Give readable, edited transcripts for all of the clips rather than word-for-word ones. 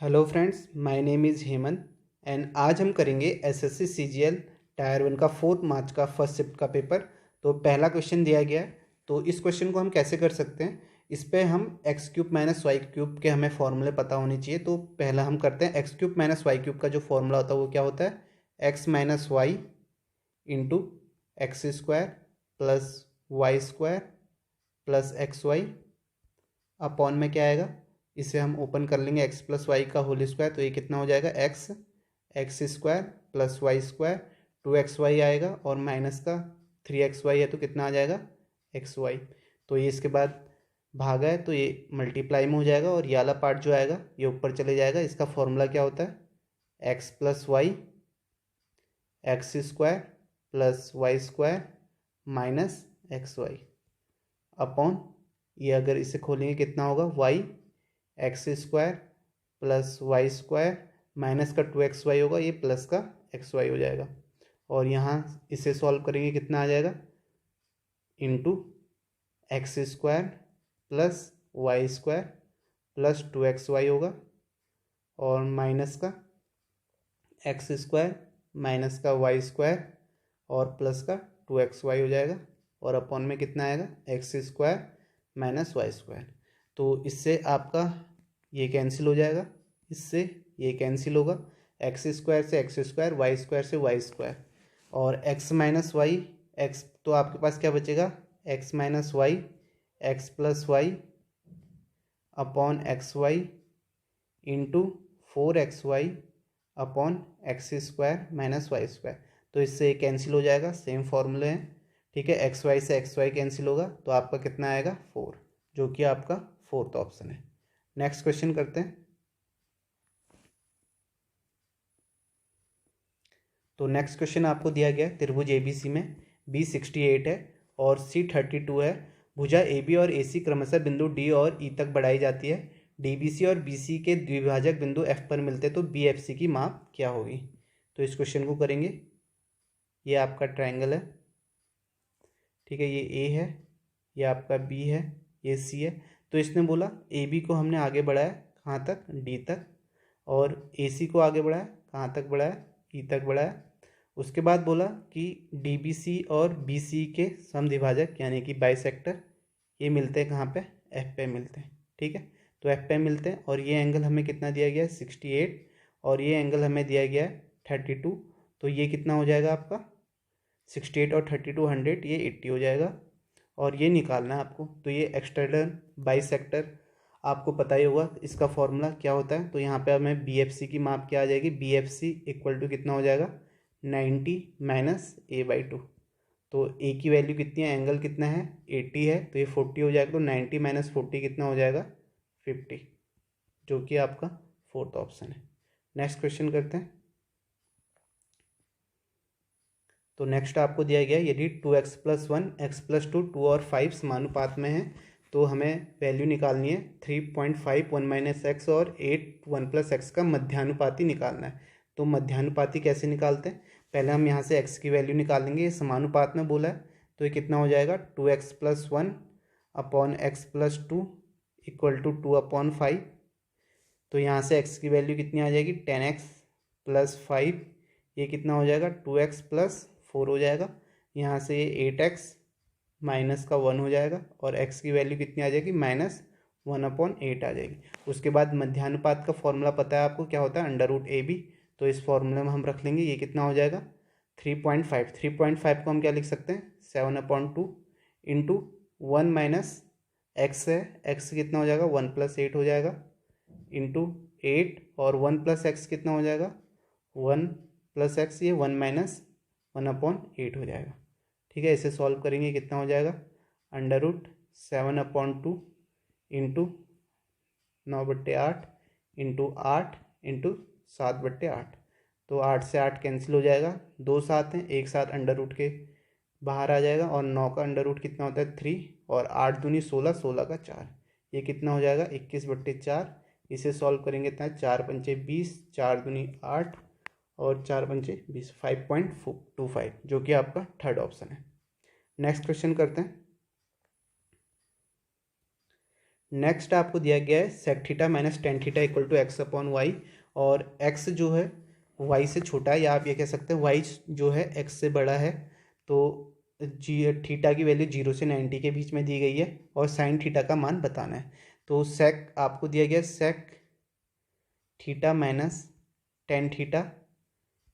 Hello friends, my name is Hemant and आज हम करेंगे एसएससी सीजीएल टायर 1 का 4 मार्च का फर्स्ट शिफ्ट का पेपर। तो पहला क्वेश्चन दिया गया है। तो इस क्वेश्चन को हम कैसे कर सकते हैं, इस पे हम x cube minus y cube के हमें फॉर्मूले पता होने चाहिए। तो पहला हम करते हैं x cube minus y cube का जो फॉर्मूला होता है वो क्या होता है, x minus y into x square plus y square plus x y upon में क्या आएगा, इसे हम ओपन कर लेंगे एक्स प्लस वाई का होल स्क्वायर। तो ये कितना हो जाएगा, x x square plus y square, 2xy आएगा और माइनस का 3xy है तो कितना आ जाएगा, एक्स वाई। तो ये इसके बाद भागा है तो ये मल्टीप्लाई में हो जाएगा और ये वाला पार्ट जो आएगा ये ऊपर चले जाएगा। इसका फॉर्मूला क्या होता है, x plus y x square plus y square minus x y upon, ये अगर इसे खोलेंगे कितना होगा, y x square plus y square minus का 2xy होगा, ये प्लस का xy हो जाएगा। और यहाँ इसे सॉल्व करेंगे कितना आ जाएगा, into x square plus y square plus 2xy होगा और माइनस का एक्स स्क्वायर माइनस का वाई स्क्वायर और प्लस का 2xy हो जाएगा और अपॉन में कितना आएगा, x square minus y square. तो इससे आपका ये कैंसिल हो जाएगा, इससे ये कैंसिल होगा, एक्स स्क्वायर से एक्स स्क्वायर, वाई स्क्वायर से वाई स्क्वायर और एक्स माइनस वाई एक्स, तो आपके पास क्या बचेगा, x minus y x plus y upon x y into 4xy upon x square minus y square. तो इससे ये कैंसिल हो जाएगा, सेम फॉर्मूले हैं, ठीक है। एक्स वाई से एक्स वाई कैंसिल होगा तो आपका कितना आएगा, 4, जो कि आपका फोर्थ ऑप्शन है। नेक्स्ट क्वेश्चन करते हैं। तो नेक्स्ट क्वेश्चन आपको दिया गया है, त्रिभुज एबीसी में बी 68 है और सी 32 है। भुजा ए बी और ए सी क्रमशः बिंदु डी और ई तक बढ़ाई जाती है। डी बी सी और बी सी के द्विभाजक बिंदु एफ पर मिलते हैं तो बी एफ सी की माप क्या होगी। तो इस क्वेश्चन को करेंगे, ये आपका ट्रायंगल है, ठीक है, ये ए है, ये आपका बी है, ये सी है। तो इसने बोला ए बी को हमने आगे बढ़ाया कहाँ तक, डी तक, और ए सी को आगे बढ़ाया कहाँ तक बढ़ाया, ई तक बढ़ाया। उसके बाद बोला कि डी बी सी और बी सी के समद्विभाजक यानी कि बाइसेक्टर ये मिलते हैं कहाँ पे, एफ पे मिलते हैं, ठीक है। तो एफ पे मिलते हैं और ये एंगल हमें कितना दिया गया है, 68 और ये एंगल हमें दिया गया है 32। तो ये कितना हो जाएगा आपका, 68 और 32 100, ये 80 हो जाएगा और ये निकालना है आपको। तो ये एक्सटर्नल बाइसेक्टर आपको पता ही होगा इसका फॉर्मूला क्या होता है। तो यहाँ पे हमें बी एफ सी की माप क्या आ जाएगी, B F C equal to कितना हो जाएगा, 90 माइनस a/2। तो ए की वैल्यू कितनी है, एंगल कितना है, 80 है, तो ये 40 हो जाएगा। तो 90 माइनस 40 कितना हो जाएगा, 50, जो कि आपका फोर्थ ऑप्शन है। नेक्स्ट क्वेश्चन करते हैं। तो नेक्स्ट आपको दिया गया है, यदि 2x प्लस 1 एक्स प्लस 2 2 और 5 समानुपात में है तो हमें वैल्यू निकालनी है 3.5 1 माइनस एक्स और 8 1 प्लस एक्स का मध्यानुपाती निकालना है। तो मध्यानुपाती कैसे निकालते हैं, पहले हम यहाँ से x की वैल्यू निकालेंगे, ये समानुपात में बोला है तो ये कितना हो जाएगा, 2x plus 1 upon x plus 2 equal to 2 upon 5। तो यहाँ से x की वैल्यू कितनी आ जाएगी, 10x प्लस 5, ये कितना हो जाएगा, 2x प्लस 4 हो जाएगा। यहाँ से ये 8x माइनस का 1 हो जाएगा और x की वैल्यू कितनी आ जाएगी, माइनस 1/8 आ जाएगी। उसके बाद मध्यानुपात का फॉर्मूला पता है आपको क्या होता है, अंडर रूट ए बी। तो इस फॉर्मूले में हम रख लेंगे, ये कितना हो जाएगा, 3.5 को हम क्या लिख सकते हैं, 7/2 इंटू 1 माइनस एक्स है, एक्स कितना हो जाएगा, 1 प्लस 8 हो जाएगा इंटू 8 और 1 प्लस एक्स कितना हो जाएगा, 1 प्लस एक्स, ये 1 माइनस 1/8 हो जाएगा, ठीक है। इसे सॉल्व करेंगे कितना हो जाएगा, under root 7/2 into 9/8 into 8 into 7/8। तो 8 से 8 कैंसिल हो जाएगा, 2 सात हैं, एक साथ अंडर रूट के बाहर आ जाएगा और 9 का अंडर रूट कितना होता है, 3 और 8 दूनी 16, 16 का 4, ये कितना हो जाएगा, 21/4। इसे सॉल्व करेंगे इतना, 4 पंचे 20, 4 दूनी 8 और 4 पंचे 20, 5.25, जो कि आपका थर्ड ऑप्शन है। नेक्स्ट क्वेश्चन करते हैं। नेक्स्ट आपको दिया गया है sec theta minus tan theta equal to x upon y, और एक्स जो है वाई से छोटा है, या आप ये कह सकते हैं वाई जो है एक्स से बड़ा है। तो जी थीटा की वैल्यू 0 से 90 के बीच में दी गई है और साइन थीटा का मान बताना है। तो सेक आपको दिया गया sec theta minus tan theta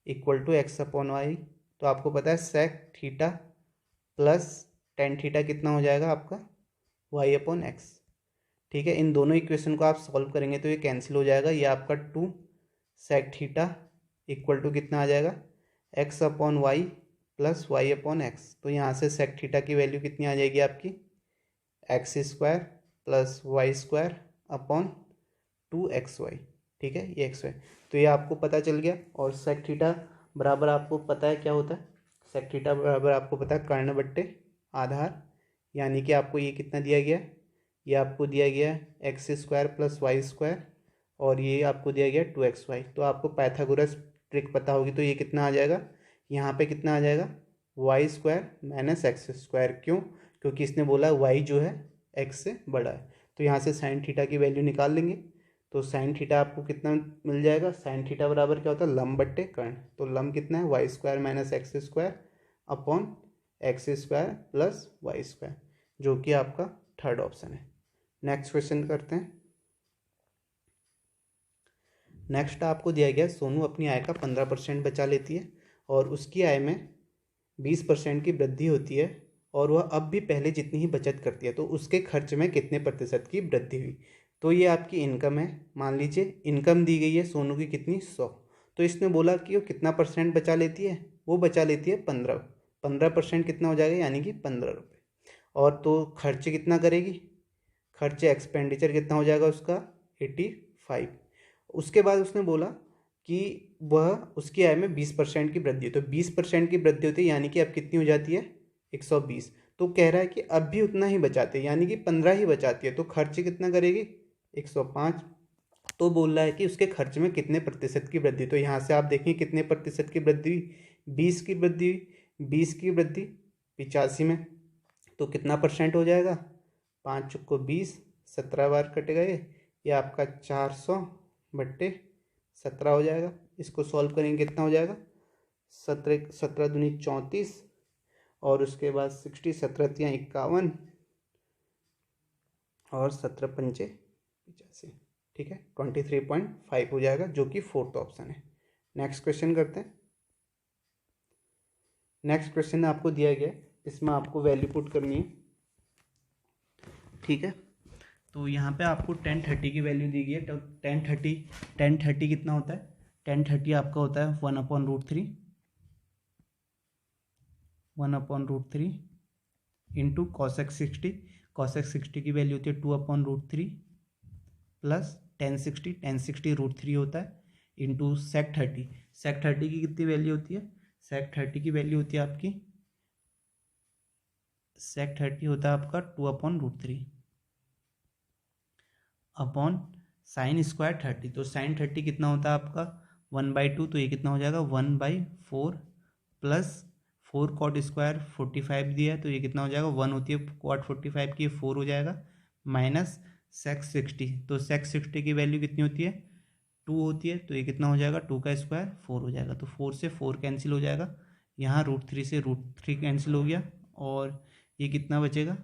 equal to x upon y. तो आपको पता है sec theta plus tan theta कितना हो जाएगा आपका वाई अपॉन एक्स। ठीक है, इन दोनों इक्वेशन को आप सॉल्व करेंगे तो ये कैंसिल हो जाएगा। ये आपका two sec theta equal to कितना आ जाएगा x upon y plus y upon x. तो यहाँ से सेक थीटा की वैल्यू कितनी आ जाएगी आपकी x square plus y square upon two x y. ठीक है, ये एक्स वाई, तो ये आपको पता चल गया। और सेक थीटा बराबर आपको पता है क्या होता है, सेक थीटा बराबर आपको पता है कर्ण बट्टे आधार, यानी कि आपको ये कितना दिया गया, ये आपको दिया गया x square plus y square, और ये आपको दिया गया टू एक्स वाई। तो आपको पाइथागोरस ट्रिक पता होगी, तो ये कितना आ जाएगा, यहाँ पे कितना आ जाएगा y square minus x square. क्यों, क्योंकि इसने बोला वाई जो है एक्स से बड़ा है। तो यहाँ से साइन थीटा की वैल्यू निकाल लेंगे। तो साइन थीटा आपको कितना मिल जाएगा, साइन थीटा बराबर क्या होता है लंब बट्टे कर्ण। तो लंब कितना है y square minus x square upon x square plus y square, जो कि आपका थर्ड ऑप्शन है। नेक्स्ट क्वेश्चन करते हैं। नेक्स्ट आपको दिया गया सोनू अपनी आय का 15% बचा लेती है और उसकी आय में 20% की वृद्धि होती है, और वह अब भी पहले जितनी ही बचत करती है, तो उसके खर्च में कितने प्रतिशत की वृद्धि हुई। तो ये आपकी इनकम है, मान लीजिए इनकम दी गई है सोनू की कितनी 100। तो इसने बोला कि वो कितना परसेंट बचा लेती है, वो बचा लेती है 15% कितना हो जाएगा यानी कि 15 रुपये। और तो खर्च कितना करेगी, खर्च एक्सपेंडिचर कितना हो जाएगा उसका 85। उसके बाद उसने बोला कि वह उसकी आय में 20% की वृद्धि, तो 20% की वृद्धि होती है यानी कि अब कितनी हो जाती है 120। तो कह रहा है कि अब भी उतना ही बचाते हैं यानी कि 15 ही बचाती है, तो खर्च कितना करेगी 105। तो बोल रहा है कि उसके खर्च में कितने प्रतिशत की वृद्धि। तो यहाँ से आप देखें कितने प्रतिशत की वृद्धि हुई, 20 की वृद्धि हुई, 20 की वृद्धि 85 में, तो कितना परसेंट हो जाएगा, 5 चुक्को 20, 17 बार कटेगा ये आपका 400/17 हो जाएगा। इसको सॉल्व करेंगे कितना हो जाएगा 17 दूनी 34, और उसके बाद 60, 17 तियाँ 51 और 17 पंचे 85। ठीक है, 23.5 हो जाएगा, जो कि फोर्थ ऑप्शन है। नेक्स्ट क्वेश्चन करते हैं। नेक्स्ट क्वेश्चन आपको दिया गया है, इसमें आपको वैल्यू पुट करनी है। ठीक है, तो यहाँ पे आपको 1030 की वैल्यू दी गई है। तो 1030 कितना होता है, 1030 आपका होता है 1/√3 इंटू कॉसेक 60। कॉसेक 60 की वैल्यू होती है 2/√3 प्लस 1060 होता है इंटू सेक 30। सेक 30 की कितनी वैल्यू होती है, सेक 30 की वैल्यू होती है आपकी, सेक 30 होता है आपका 2/√3 अपॉन साइन स्क्वायर 30। तो साइन 30 कितना होता है आपका 1/2, तो ये कितना हो जाएगा 1/4 प्लस 4 कॉट स्क्वायर 45 दिया है, तो ये कितना हो जाएगा 1 होती है कॉट 45 की, 4 हो जाएगा माइनस सेक 60। तो सेक 60 की वैल्यू कितनी होती है 2 होती है, तो ये कितना हो जाएगा 2 का स्क्वायर 4 हो जाएगा। तो 4 से 4 कैंसिल हो जाएगा, यहाँ √3 से √3 कैंसिल हो गया, और ये कितना बचेगा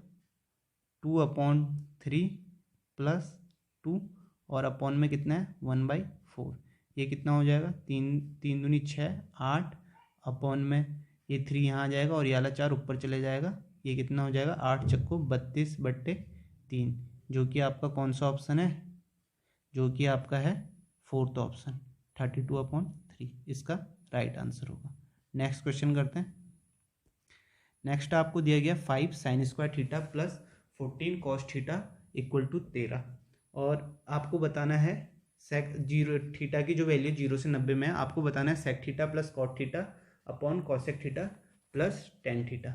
2/3 प्लस 2, और अपॉन में कितना है 1/4। ये कितना हो जाएगा 3 दूनी 6 8, अपॉन में ये 3 यहाँ आ जाएगा और ये वाला 4 ऊपर चले जाएगा। ये कितना हो जाएगा 8 चक्को 32/3, जो कि आपका कौन सा ऑप्शन है, जो कि आपका है फोर्थ ऑप्शन 32/3 इसका राइट आंसर होगा। नेक्स्ट क्वेश्चन करते हैं। नेक्स्ट आपको दिया गया 5 sine square theta plus 14 cos theta equal to 13, और आपको बताना है सेक 0 थीटा की जो वैल्यू 0 से 90 में है, आपको बताना है sec theta plus cot theta upon cosec theta plus tan theta.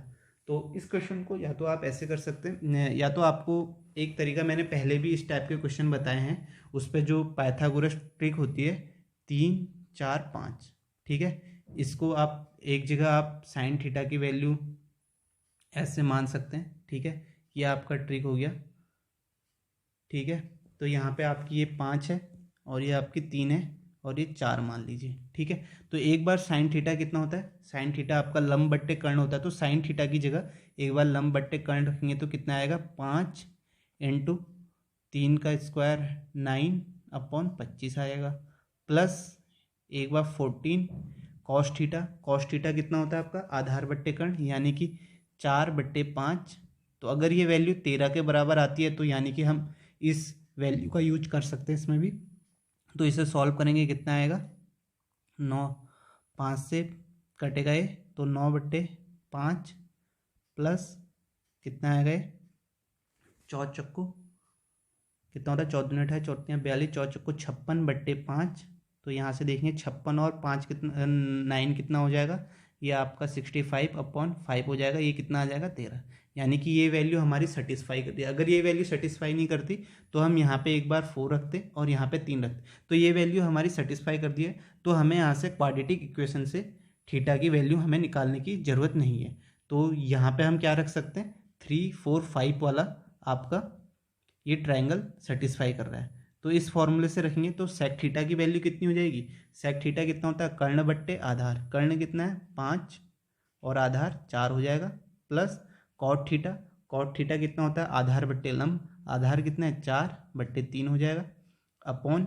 तो इस क्वेश्चन को या तो आप ऐसे कर सकते हैं, या तो आपको एक तरीका मैंने पहले भी इस टाइप के क्वेश्चन बताए हैं, उस पर जो पाइथागोरस ट्रिक होती है 3 4 5। ठीक है, इसको आप एक जगह आप साइन थीटा की वैल्यू ऐसे मान सकते हैं। ठीक है, ये आपका ट्रिक हो गया। ठीक है। तो यहाँ पे आपकी ये 5 है और ये आपकी 3 है और ये 4 मान लीजिए, ठीक है। तो एक बार साइन थीटा कितना होता है, साइन थीटा आपका लंब बट्टे कर्ण होता है, तो साइन थीटा की जगह एक बार लंब बट्टे कर्ण रखेंगे तो कितना आएगा, 5 इंटू 3 का स्क्वायर 9/25 आएगा, प्लस एक बार 14 कॉस थीटा, कॉस थीटा कितना होता है आपका आधार बट्टे कर्ण यानी कि 4/5। तो अगर ये वैल्यू 13 के बराबर आती है तो यानी कि हम इस वैल्यू का यूज कर सकते हैं इसमें भी। तो इसे सॉल्व करेंगे कितना आएगा, 9, 5 से कटेगा ये तो 9/5 प्लस कितना आएगा ये, चौथ चक्कू कितना होता है, 14 × 8 14 42, चौथ चक्कू 56/5। तो यहाँ से देखेंगे 56 और 5 कितना 9 कितना हो जाएगा, ये आपका 65/5 हो जाएगा, ये कितना आ जाएगा 13। यानी कि ये वैल्यू हमारी सेटिस्फाई करती है। अगर ये वैल्यू सेटिस्फाई नहीं करती तो हम यहाँ पे एक बार 4 रखते और यहाँ पे 3 रखते। तो ये वैल्यू हमारी सेटिस्फाई कर दी है, तो हमें यहाँ से क्वाड्रेटिक इक्वेशन से थीटा की वैल्यू हमें निकालने की ज़रूरत नहीं है। तो यहाँ पे हम क्या रख सकते हैं, 3, 4, 5 वाला आपका ये ट्रायंगल सेटिस्फाई कर रहा है। तो इस फॉर्मूले से रखेंगे तो सेक थीटा की वैल्यू कितनी हो जाएगी, सेक थीटा कितना होता है, कर्ण बट्टे आधार, कर्ण कितना है 5 और आधार 4 हो जाएगा, plus cot theta, cot theta कितना होता है आधार बट्टे लंब, आधार कितना है 4/3 हो जाएगा, upon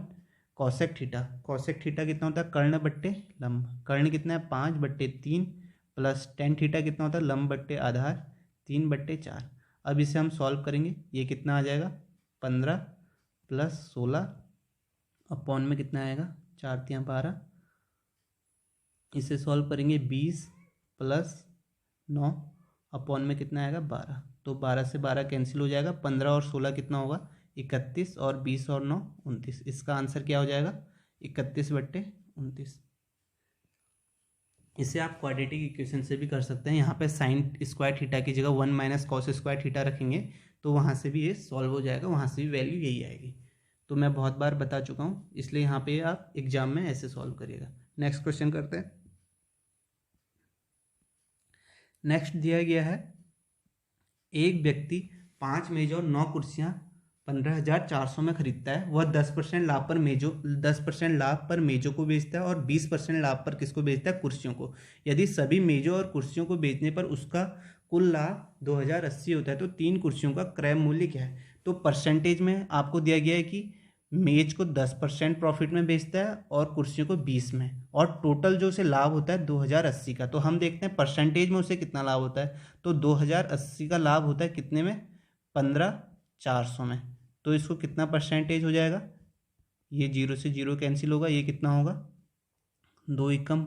cosec theta, cosec theta कितना होता है कर्ण बट्टे लंब, कर्ण कितना है 5/3, प्लस टेन थीटा कितना होता है लंब बट्टे आधार 3/4। अब इसे हम सॉल्व करेंगे, ये कितना आ जाएगा 15 प्लस 16 अपॉन में कितना आएगा 4 × 12, इसे सॉल्व करेंगे 20 प्लस 9 अपॉन में कितना आएगा 12। तो 12 से 12 कैंसिल हो जाएगा, 15 और 16 कितना होगा 31 और 20 और 9 29। इसका आंसर क्या हो जाएगा 31/29। इसे आप क्वाड्रेटिक इक्वेशन से भी कर सकते हैं। यहाँ पे साइन स्क्वायर थीटा की जगह 1 - कॉस स्क्वायर थीटा रखेंगे तो वहाँ से भी ये सॉल्व हो जाएगा, वहाँ से भी वैल्यू यही आएगी। तो मैं बहुत बार बता चुका हूँ, इसलिए यहाँ पे आप एग्जाम में ऐसे सॉल्व करिएगा। नेक्स्ट क्वेश्चन करते हैं। नेक्स्ट दिया गया है, एक व्यक्ति 5 मेज और 9 कुर्सियाँ 15,400 में खरीदता है। वह 10% लाभ पर मेजों को बेचता है और 20% लाभ पर किसको बेचता है, कुर्सियों को। यदि सभी मेजों और कुर्सियों को बेचने पर उसका कुल लाभ 2080 होता है तो 3 कुर्सियों का क्रय मूल्य क्या है। तो परसेंटेज में आपको दिया गया है कि मेज को 10% प्रॉफिट में बेचता है और कुर्सियों को 20 में, और टोटल जो उसे लाभ होता है 2080 का। तो हम देखते हैं परसेंटेज में उसे कितना लाभ होता है। तो 2080 का लाभ होता है कितने में, 15,400 में। तो इसको कितना परसेंटेज हो जाएगा, ये 0 से 0 कैंसिल होगा, ये कितना होगा 2 एकम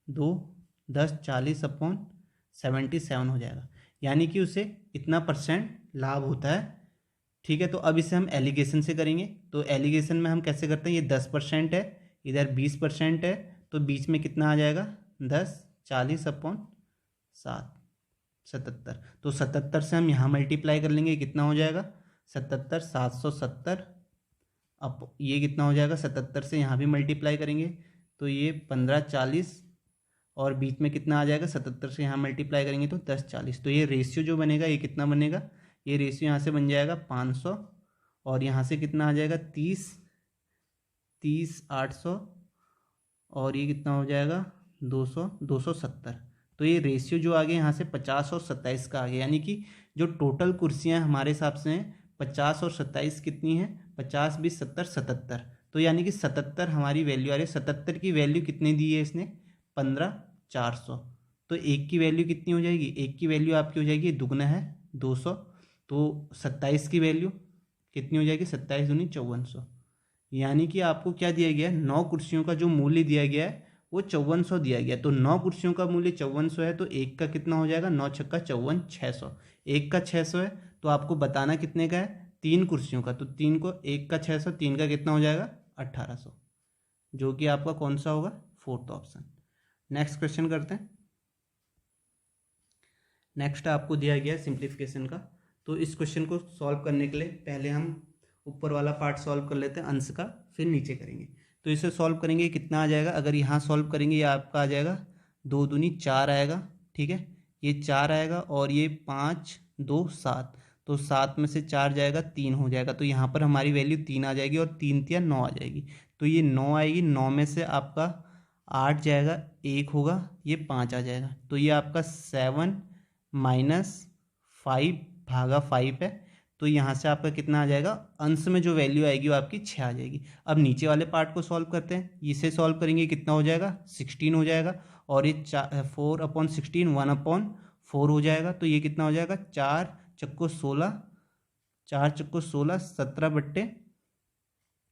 2 10 40/77 हो जाएगा। यानी कि उसे इतना परसेंट लाभ होता है, ठीक है। तो अब इसे हम एलिगेशन से करेंगे। तो एलिगेशन में हम कैसे करते हैं, ये 10% है, इधर 20% है, तो बीच में कितना आ जाएगा 10 40/7 77। तो 77 से हम यहाँ मल्टीप्लाई कर लेंगे, कितना हो जाएगा 77 770। अब ये कितना हो जाएगा 77 से यहाँ भी मल्टीप्लाई करेंगे तो ये 1540, और बीच में कितना आ जाएगा 77 से यहाँ मल्टीप्लाई करेंगे तो 1040। तो ये रेशियो जो बनेगा ये कितना बनेगा, ये रेशियो यहाँ से बन जाएगा 500, और यहाँ से कितना आ जाएगा 30 800, और ये कितना हो जाएगा 270। तो ये रेशियो जो आ गया यहाँ से 50 और 27 का आ गया। यानी कि जो टोटल कुर्सियाँ हमारे हिसाब से हैं 50 और 27 कितनी है, 50 20 70 77। तो यानी कि 77 हमारी वैल्यू आ रही है। 77 की वैल्यू कितनी दी है इसने, 15,400। तो एक की वैल्यू कितनी हो जाएगी, एक की वैल्यू आपकी हो जाएगी, दुगना है 200। तो 27 की वैल्यू कितनी हो जाएगी, 27 दूनी 5400। यानी कि आपको क्या दिया गया है, 9 कुर्सियों का जो मूल्य दिया गया है वो 5400 दिया गया। तो 9 कुर्सियों का मूल्य 5400 है, तो एक का कितना हो जाएगा, 9 छक्का 54 600। एक का 600 है तो आपको बताना कितने का है, 3 कुर्सियों का। तो 3 को, एक का 600, 3 का कितना हो जाएगा 1800, जो कि आपका कौन सा होगा, 4th ऑप्शन। नेक्स्ट क्वेश्चन करते हैं। नेक्स्ट आपको दिया गया है सिंप्लीफिकेशन का। तो इस क्वेश्चन को सॉल्व करने के लिए पहले हम ऊपर वाला पार्ट सॉल्व कर लेते हैं, अंश का, फिर नीचे करेंगे। तो इसे सॉल्व करेंगे कितना आ जाएगा, अगर यहाँ सॉल्व करेंगे ये आपका आ जाएगा 2 दूनी 4 आएगा, ठीक है, ये 4 आएगा, और ये 5 2 7। तो 7 में से 4 जाएगा 3 हो जाएगा, तो यहाँ पर हमारी वैल्यू 3 आ जाएगी और 3 तिया 9 आ जाएगी। तो ये 9 आएगी, 9 में से आपका 8 जाएगा, 1 होगा, ये 5 आ जाएगा। तो ये आपका 7 - 5 भागा 5 है। तो यहाँ से आपका कितना आ जाएगा, अंश में जो वैल्यू आएगी वो आपकी 6 आ जाएगी। अब नीचे वाले पार्ट को सॉल्व करते हैं। इसे सॉल्व करेंगे कितना हो जाएगा, 16 हो जाएगा, और ये 4/16 1/4 हो जाएगा। तो ये कितना हो जाएगा, 4 चक्को 16, 4 चक्को 16, 17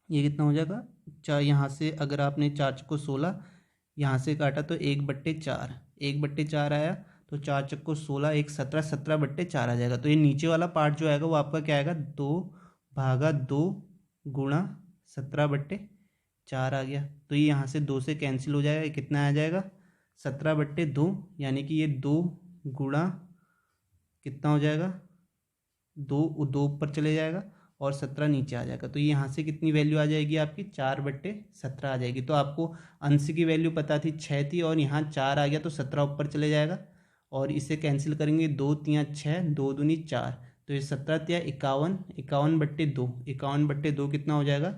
ये कितना हो जाएगा, यहाँ से अगर आपने 4 चक्को 16 यहाँ से काटा तो 1/4, 1/4 आया, तो 4 चक्को 16, 1 17, 17/4 आ जाएगा। तो ये नीचे वाला पार्ट जो आएगा वो आपका क्या आएगा, 2/2 गुणा 17/4 आ गया। तो ये यहाँ से 2 से कैंसिल हो जाएगा, ये कितना आ जाएगा, 17/2, यानी कि ये 2 गुणा कितना हो जाएगा, 2 ऊपर चले जाएगा और 17 नीचे आ जाएगा। तो यहाँ से कितनी वैल्यू आ जाएगी आपकी, 4/17 आ जाएगी। तो आपको अंश की वैल्यू पता थी 6 थी, और यहाँ 4 आ गया तो 17 ऊपर चले जाएगा, और इसे कैंसिल करेंगे, 2 तिया 6, 2 दूनी 4, तो ये 17 तिया 51, 51/2, 51/2 कितना हो जाएगा,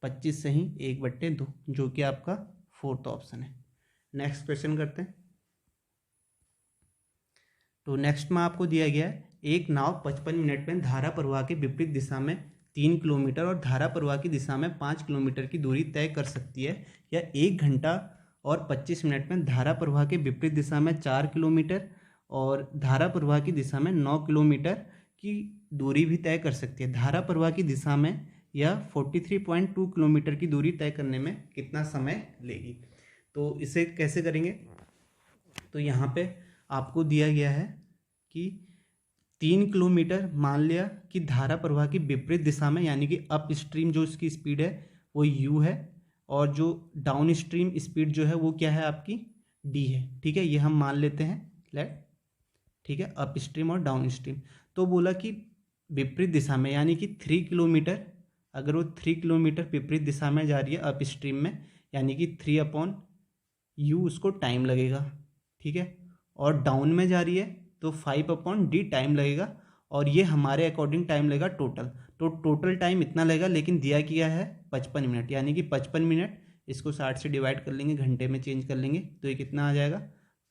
25 सही 1/2, जो कि आपका 4th ऑप्शन है। नेक्स्ट क्वेश्चन करते हैं। तो नेक्स्ट में आपको दिया गया है, एक नाव 55 मिनट में धारा प्रवाह के विपरीत दिशा में 3 किलोमीटर और धारा प्रवाह की दिशा में 5 किलोमीटर की दूरी तय कर सकती है, या 1 घंटा और 25 मिनट में धारा प्रवाह के विपरीत दिशा में 4 किलोमीटर और धारा प्रवाह की दिशा में 9 किलोमीटर की दूरी भी तय कर सकती है। धारा प्रवाह की दिशा में यह 43.2 किलोमीटर की दूरी तय करने में कितना समय लेगी। तो इसे कैसे करेंगे, तो यहाँ पे आपको दिया गया है कि 3 किलोमीटर मान लिया कि धारा प्रवाह की विपरीत दिशा में, यानी कि अप स्ट्रीम जो इसकी स्पीड है वो u है, और जो डाउन स्ट्रीम स्पीड जो है वो क्या है आपकी d है। ठीक है, ये हम मान लेते हैं ठीक है, अप स्ट्रीम और डाउन स्ट्रीम। तो बोला कि विपरीत दिशा में, यानी कि 3 किलोमीटर, अगर वो 3 किलोमीटर विपरीत दिशा में जा रही है अप स्ट्रीम में, यानी कि 3/u उसको टाइम लगेगा। ठीक है, और डाउन में जा रही है तो 5/d टाइम लगेगा, और ये हमारे अकॉर्डिंग टाइम लगेगा टोटल। तो टोटल टाइम इतना लगेगा, लेकिन दिया किया है 55 मिनट, यानी कि 55 मिनट इसको 60 से डिवाइड कर लेंगे, घंटे में चेंज कर लेंगे, तो ये कितना आ जाएगा,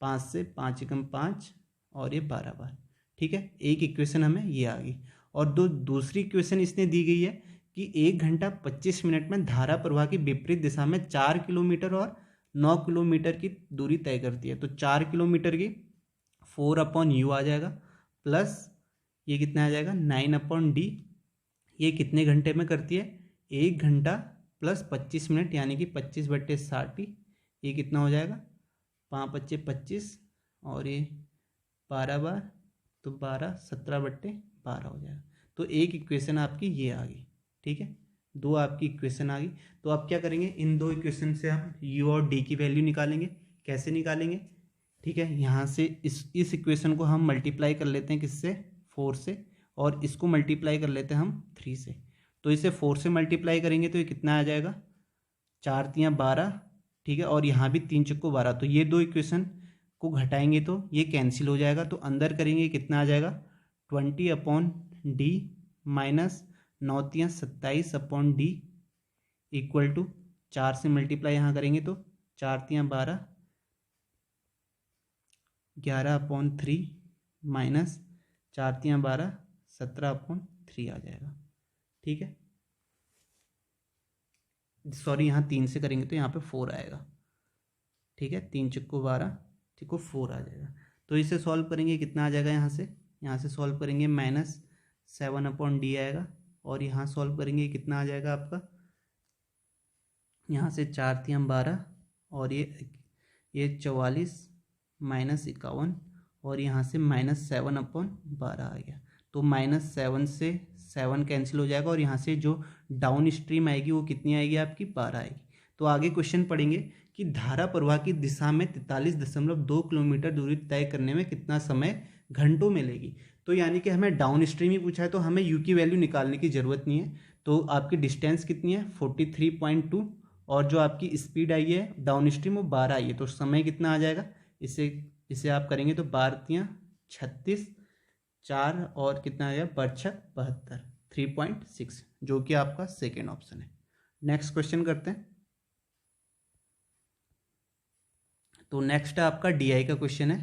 5 से 5 एकम 5, और ये 12 बार। ठीक है, एक इक्वेशन हमें ये आ गई। और दूसरी इक्वेशन इसने दी गई है कि 1 घंटा 25 मिनट में धारा प्रवाह की विपरीत दिशा में 4 किलोमीटर और 9 किलोमीटर की दूरी तय करती है। तो 4 किलोमीटर की 4/u आ जाएगा, प्लस ये कितना आ जाएगा 9/d, ये कितने घंटे में करती है, 1 घंटा प्लस 25 मिनट, यानी कि 25/60, ये कितना हो जाएगा, 5×5 = 25, और ये 12 बार, तो 12 17/12 हो जाएगा। तो एक इक्वेशन आपकी ये आ गई। ठीक है, 2 आपकी इक्वेशन आ गई। तो आप क्या करेंगे, इन 2 इक्वेशन से हम u और d की वैल्यू निकालेंगे। कैसे निकालेंगे, ठीक है, यहाँ से इस इक्वेशन को हम मल्टीप्लाई कर लेते हैं किससे, 4 से, और इसको मल्टीप्लाई कर लेते हैं हम 3 से। तो इसे 4 से मल्टीप्लाई करेंगे तो ये कितना आ जाएगा, 4 तिया 12, ठीक है, और यहाँ भी 3 चक्को 12, तो ये 2 इक्वेशन को घटाएंगे तो ये कैंसिल हो जाएगा। तो अंदर करेंगे कितना आ जाएगा, 20/d माइनस 9 तिया 27/d इक्वल टू 4 से मल्टीप्लाई यहाँ करेंगे तो 4 तिया 12, 11/3 माइनस 4 तिया 12, 17/3 आ जाएगा। ठीक है, सॉरी यहाँ 3 से करेंगे तो यहाँ पे 4 आएगा। ठीक है, 3 चक्को 12, ठीक हो, 4 आ जाएगा। तो इसे सॉल्व करेंगे कितना आ जाएगा, यहाँ से सॉल्व करेंगे -7/d आएगा, और यहाँ सॉल्व करेंगे कितना आ जाएगा आपका, यहाँ से 4 तिया 12, और ये 44 माइनस 51, और यहाँ से -7/12 आ गया। तो -7 से 7 कैंसिल हो जाएगा, और यहाँ से जो डाउन स्ट्रीम आएगी वो कितनी आएगी आपकी, 12 आएगी। तो आगे क्वेश्चन पढ़ेंगे कि धारा प्रवाह की दिशा में 43.2 किलोमीटर दूरी तय करने में कितना समय घंटों में लेगी। तो यानी कि हमें डाउन स्ट्रीम ही पूछा है, तो हमें यू की वैल्यू निकालने की ज़रूरत नहीं है। तो आपकी डिस्टेंस कितनी है, 43.2, और जो आपकी स्पीड आई है डाउन स्ट्रीम वो 12 आई है। तो समय कितना आ जाएगा, इसे आप करेंगे तो 12 तिया 36, 4 और कितना आ गया, 72, 3.6, जो कि आपका सेकेंड ऑप्शन है। नेक्स्ट क्वेश्चन करते हैं। तो नेक्स्ट आपका डीआई का क्वेश्चन है।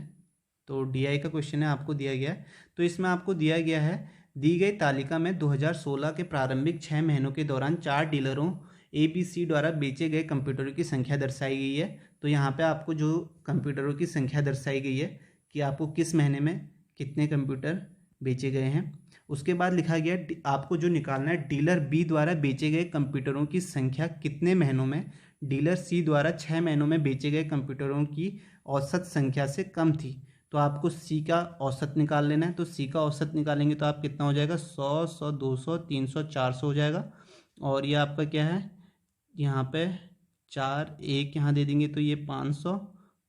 तो डीआई का क्वेश्चन है, आपको दिया गया है। तो इसमें आपको दिया गया है, दी गई तालिका में 2016 के प्रारंभिक 6 महीनों के दौरान 4 डीलरों ABC द्वारा बेचे गए कंप्यूटरों की संख्या दर्शाई गई है। तो यहाँ पे आपको जो कंप्यूटरों की संख्या दर्शाई गई है कि आपको किस महीने में कितने कंप्यूटर बेचे गए हैं। उसके बाद लिखा गया आपको जो निकालना है, डीलर बी द्वारा बेचे गए कंप्यूटरों की संख्या कितने महीनों में डीलर सी द्वारा 6 महीनों में बेचे गए कंप्यूटरों की औसत संख्या से कम थी। तो आपको सी का औसत निकाल लेना है। तो सी का औसत निकालेंगे तो आप कितना हो जाएगा, 100, 100, 200, 300, 400 हो जाएगा। और ये आपका क्या है, यहाँ पे 4 1 यहाँ दे देंगे तो ये 500,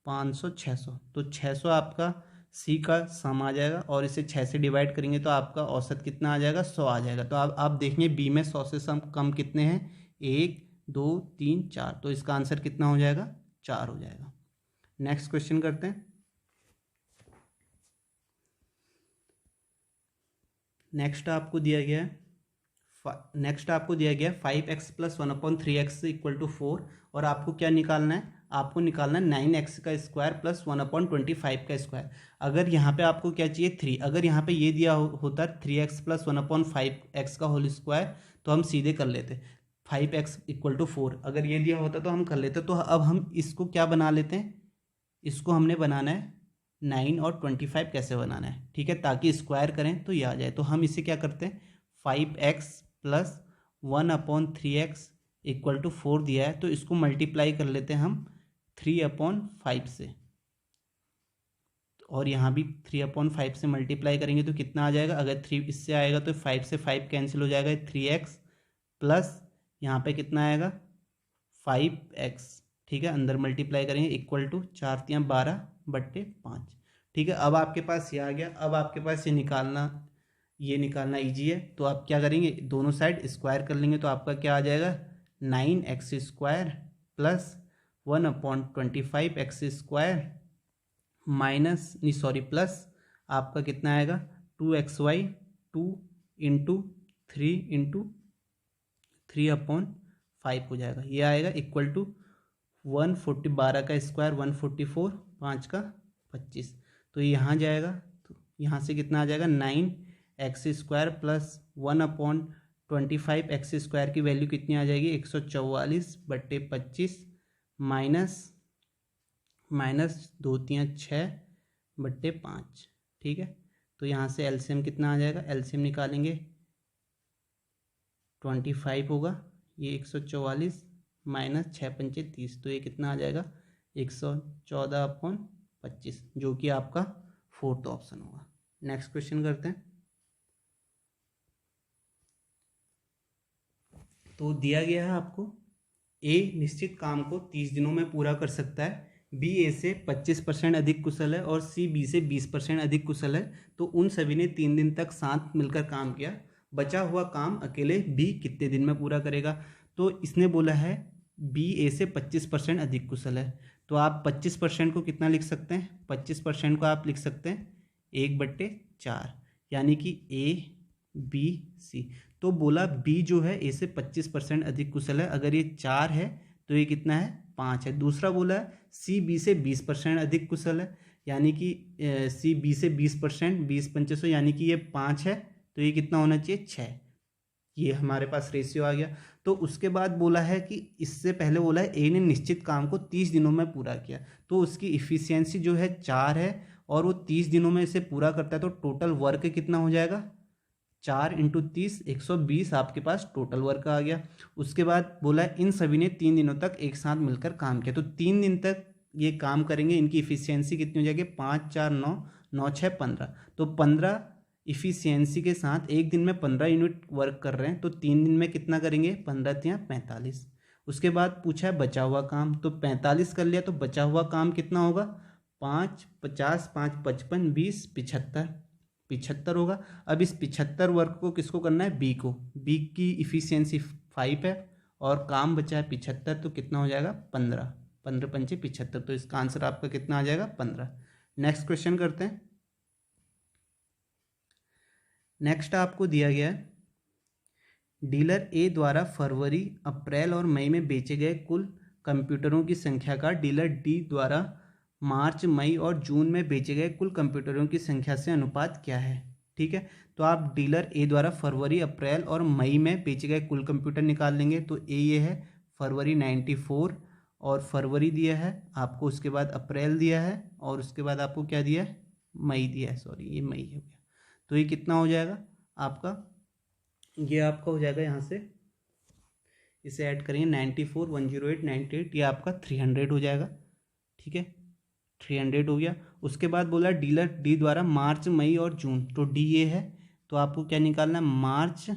500, 600। तो 600 आपका सी का सम आ जाएगा, और इसे 6 से डिवाइड करेंगे तो आपका औसत कितना आ जाएगा, 100 आ जाएगा। तो आप देखेंगे बी में 100 से कम कितने हैं, 1, 2, 3, 4। तो इसका आंसर कितना हो जाएगा, 4 हो जाएगा। नेक्स्ट क्वेश्चन करते हैं। नेक्स्ट आपको दिया गया है 5x + 1/3x = 4, और आपको क्या निकालना है, आपको निकालना है 9x का स्क्वायर प्लस 1/25 का स्क्वायर। अगर यहाँ पे आपको क्या चाहिए, 3। अगर यहाँ पे ये दिया होता 3x + 1/5x का होल स्क्वायर तो हम सीधे कर लेते, 5x = 4। अगर ये दिया होता तो हम कर लेते। तो अब हम इसको क्या बना लेते हैं, इसको हमने बनाना है 9 और 25 कैसे बनाना है, ठीक है, ताकि स्क्वायर करें तो ये आ जाए। तो हम इसे क्या करते हैं, 5x + 1/3x = 4 दिया है, तो इसको मल्टीप्लाई कर लेते हैं हम 3/5 से, और यहाँ भी 3/5 से मल्टीप्लाई करेंगे तो कितना आ जाएगा, अगर 3 इससे आएगा तो 5 से 5 कैंसिल हो जाएगा, 3x प्लस यहाँ पे कितना आएगा 5x, ठीक है, अंदर मल्टीप्लाई करेंगे इक्वल टू 4 × 12/5, ठीक है। अब आपके पास ये आ गया। अब आपके पास ये निकालना ईजी है। तो आप क्या करेंगे, दोनों साइड स्क्वायर कर लेंगे तो आपका क्या आ जाएगा, 9x² प्लस 1/25x² प्लस आपका कितना आएगा 2xy 2 × 3 × 3/5 हो जाएगा। ये आएगा इक्वल टू 140, 12 का स्क्वायर 144, 5 का 25। तो यहाँ जाएगा, तो यहाँ से कितना आ जाएगा 9x² प्लस 1/25x² की वैल्यू कितनी आ जाएगी 144/25 माइनस 2 3 6/5, ठीक है। तो यहाँ से एलसीएम कितना आ जाएगा, एलसीएम निकालेंगे 25 होगा, ये 144 माइनस 6 × 5 = 30, तो ये कितना आ जाएगा 114/25, जो कि आपका 4th ऑप्शन होगा। नेक्स्ट क्वेश्चन करते हैं। तो दिया गया है आपको, ए निश्चित काम को 30 दिनों में पूरा कर सकता है, बी ए से 25% अधिक कुशल है और सी बी से 20% अधिक कुशल है। तो उन सभी ने 3 दिन तक साथ मिलकर काम किया, बचा हुआ काम अकेले बी कितने दिन में पूरा करेगा। तो इसने बोला है बी ए से 25% अधिक कुशल है। तो आप 25% को कितना लिख सकते हैं, 25% को आप लिख सकते हैं 1/4, यानी कि ए बी सी। तो बोला बी जो है ए से 25% अधिक कुशल है, अगर ये 4 है तो ये कितना है 5 है। दूसरा बोला है सी बी से 20% अधिक कुशल है, यानी कि सी बी से 20%, 20 × 25 यानी कि ये 5 है, तो ये कितना होना चाहिए 6। ये हमारे पास रेशियो आ गया। तो उसके बाद बोला है कि इससे पहले बोला है ए ने निश्चित काम को 30 दिनों में पूरा किया, तो उसकी इफ़िशियंसी जो है 4 है और वो 30 दिनों में इसे पूरा करता है। तो टोटल वर्क कितना हो जाएगा 4 × 30 120, आपके पास टोटल वर्क आ गया। उसके बाद बोला है इन सभी ने 3 दिनों तक एक साथ मिलकर काम किया। तो 3 दिन तक ये काम करेंगे, इनकी इफ़िशियंसी कितनी हो जाएगी 5 4 9 9 6 15। तो 15 इफ़िशियंसी के साथ एक दिन में 15 यूनिट वर्क कर रहे हैं, तो 3 दिन में कितना करेंगे 15 × 45। उसके बाद पूछा है बचा हुआ काम, तो 45 कर लिया, तो बचा हुआ काम कितना होगा 5 50 5 55 20 75 होगा। अब इस 75 वर्क को किसको करना है बी को, बी की इफ़िशियंसी 5 है और काम बचा है 75, तो कितना हो जाएगा 15 15 × 5 = 75। तो इसका आंसर आपका कितना आ जाएगा 15। नेक्स्ट क्वेश्चन करते हैं। नेक्स्ट आपको दिया गया है डीलर ए द्वारा फरवरी, अप्रैल और मई में बेचे गए कुल कंप्यूटरों की संख्या का डीलर डी द्वारा मार्च, मई और जून में बेचे गए कुल कंप्यूटरों की संख्या से अनुपात क्या है। ठीक है, तो आप डीलर ए द्वारा फरवरी, अप्रैल और मई में बेचे गए कुल कंप्यूटर निकाल लेंगे। तो ए ये है फरवरी 94 और फरवरी दिया है आपको, उसके बाद अप्रैल दिया है और उसके बाद आपको क्या दिया है, मई दिया है। सॉरी, ये मई हो गया। तो ये कितना हो जाएगा आपका, ये आपका हो जाएगा यहाँ से इसे ऐड करेंगे 94, 108, 98, ये आपका 300 हो जाएगा। ठीक है, 300 हो गया। उसके बाद बोला डीलर डी द्वारा मार्च, मई और जून, तो डी ये है तो आपको क्या निकालना है, मार्च,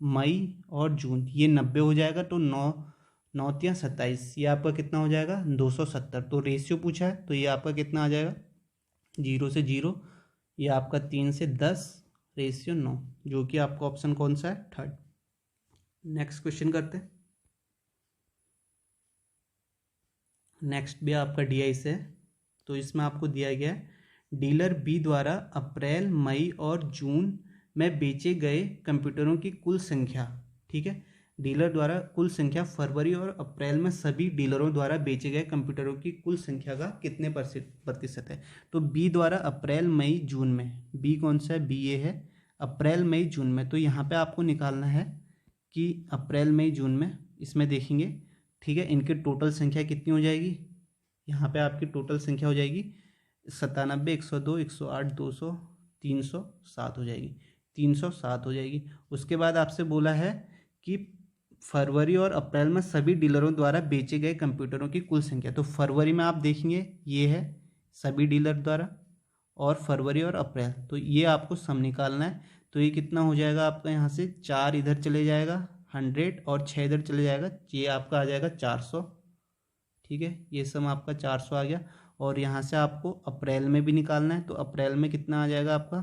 मई और जून, ये 90 हो जाएगा। तो 9×9=27, ये आपका कितना हो जाएगा 270। तो रेशियो पूछा है तो ये आपका कितना आ जाएगा 0 से 0, ये आपका 3 से 10 रेशियो 9, जो कि आपका ऑप्शन कौन सा है, थर्ड। नेक्स्ट क्वेश्चन करते हैं। नेक्स्ट भी आपका DI से है। तो इसमें आपको दिया गया है डीलर बी द्वारा अप्रैल, मई और जून में बेचे गए कंप्यूटरों की कुल संख्या। ठीक है, डीलर द्वारा कुल संख्या फरवरी और अप्रैल में सभी डीलरों द्वारा बेचे गए कंप्यूटरों की कुल संख्या का कितने प्रतिशत है। तो बी द्वारा अप्रैल, मई, जून में, बी कौन सा है, बी ये है अप्रैल, मई, जून में। तो यहाँ पे आपको निकालना है कि अप्रैल, मई, जून में, इसमें देखेंगे। ठीक है, इनकी टोटल संख्या कितनी हो जाएगी, यहाँ पे आपकी टोटल संख्या हो जाएगी 97, 102, 108, 200, 307 हो जाएगी, 307 हो जाएगी। उसके बाद आपसे बोला है कि फरवरी और अप्रैल में सभी डीलरों द्वारा बेचे गए कंप्यूटरों की कुल संख्या। तो फरवरी में आप देखेंगे ये है सभी डीलर द्वारा, और फरवरी और अप्रैल, तो ये आपको सम निकालना है। तो ये कितना हो जाएगा आपका, यहाँ से 4 इधर चले जाएगा 100 और 6 इधर चले जाएगा, ये आपका आ जाएगा 400। ठीक है, ये सम आपका 400 आ गया। और यहाँ से आपको अप्रैल में भी निकालना है। तो अप्रैल में कितना आ जाएगा आपका,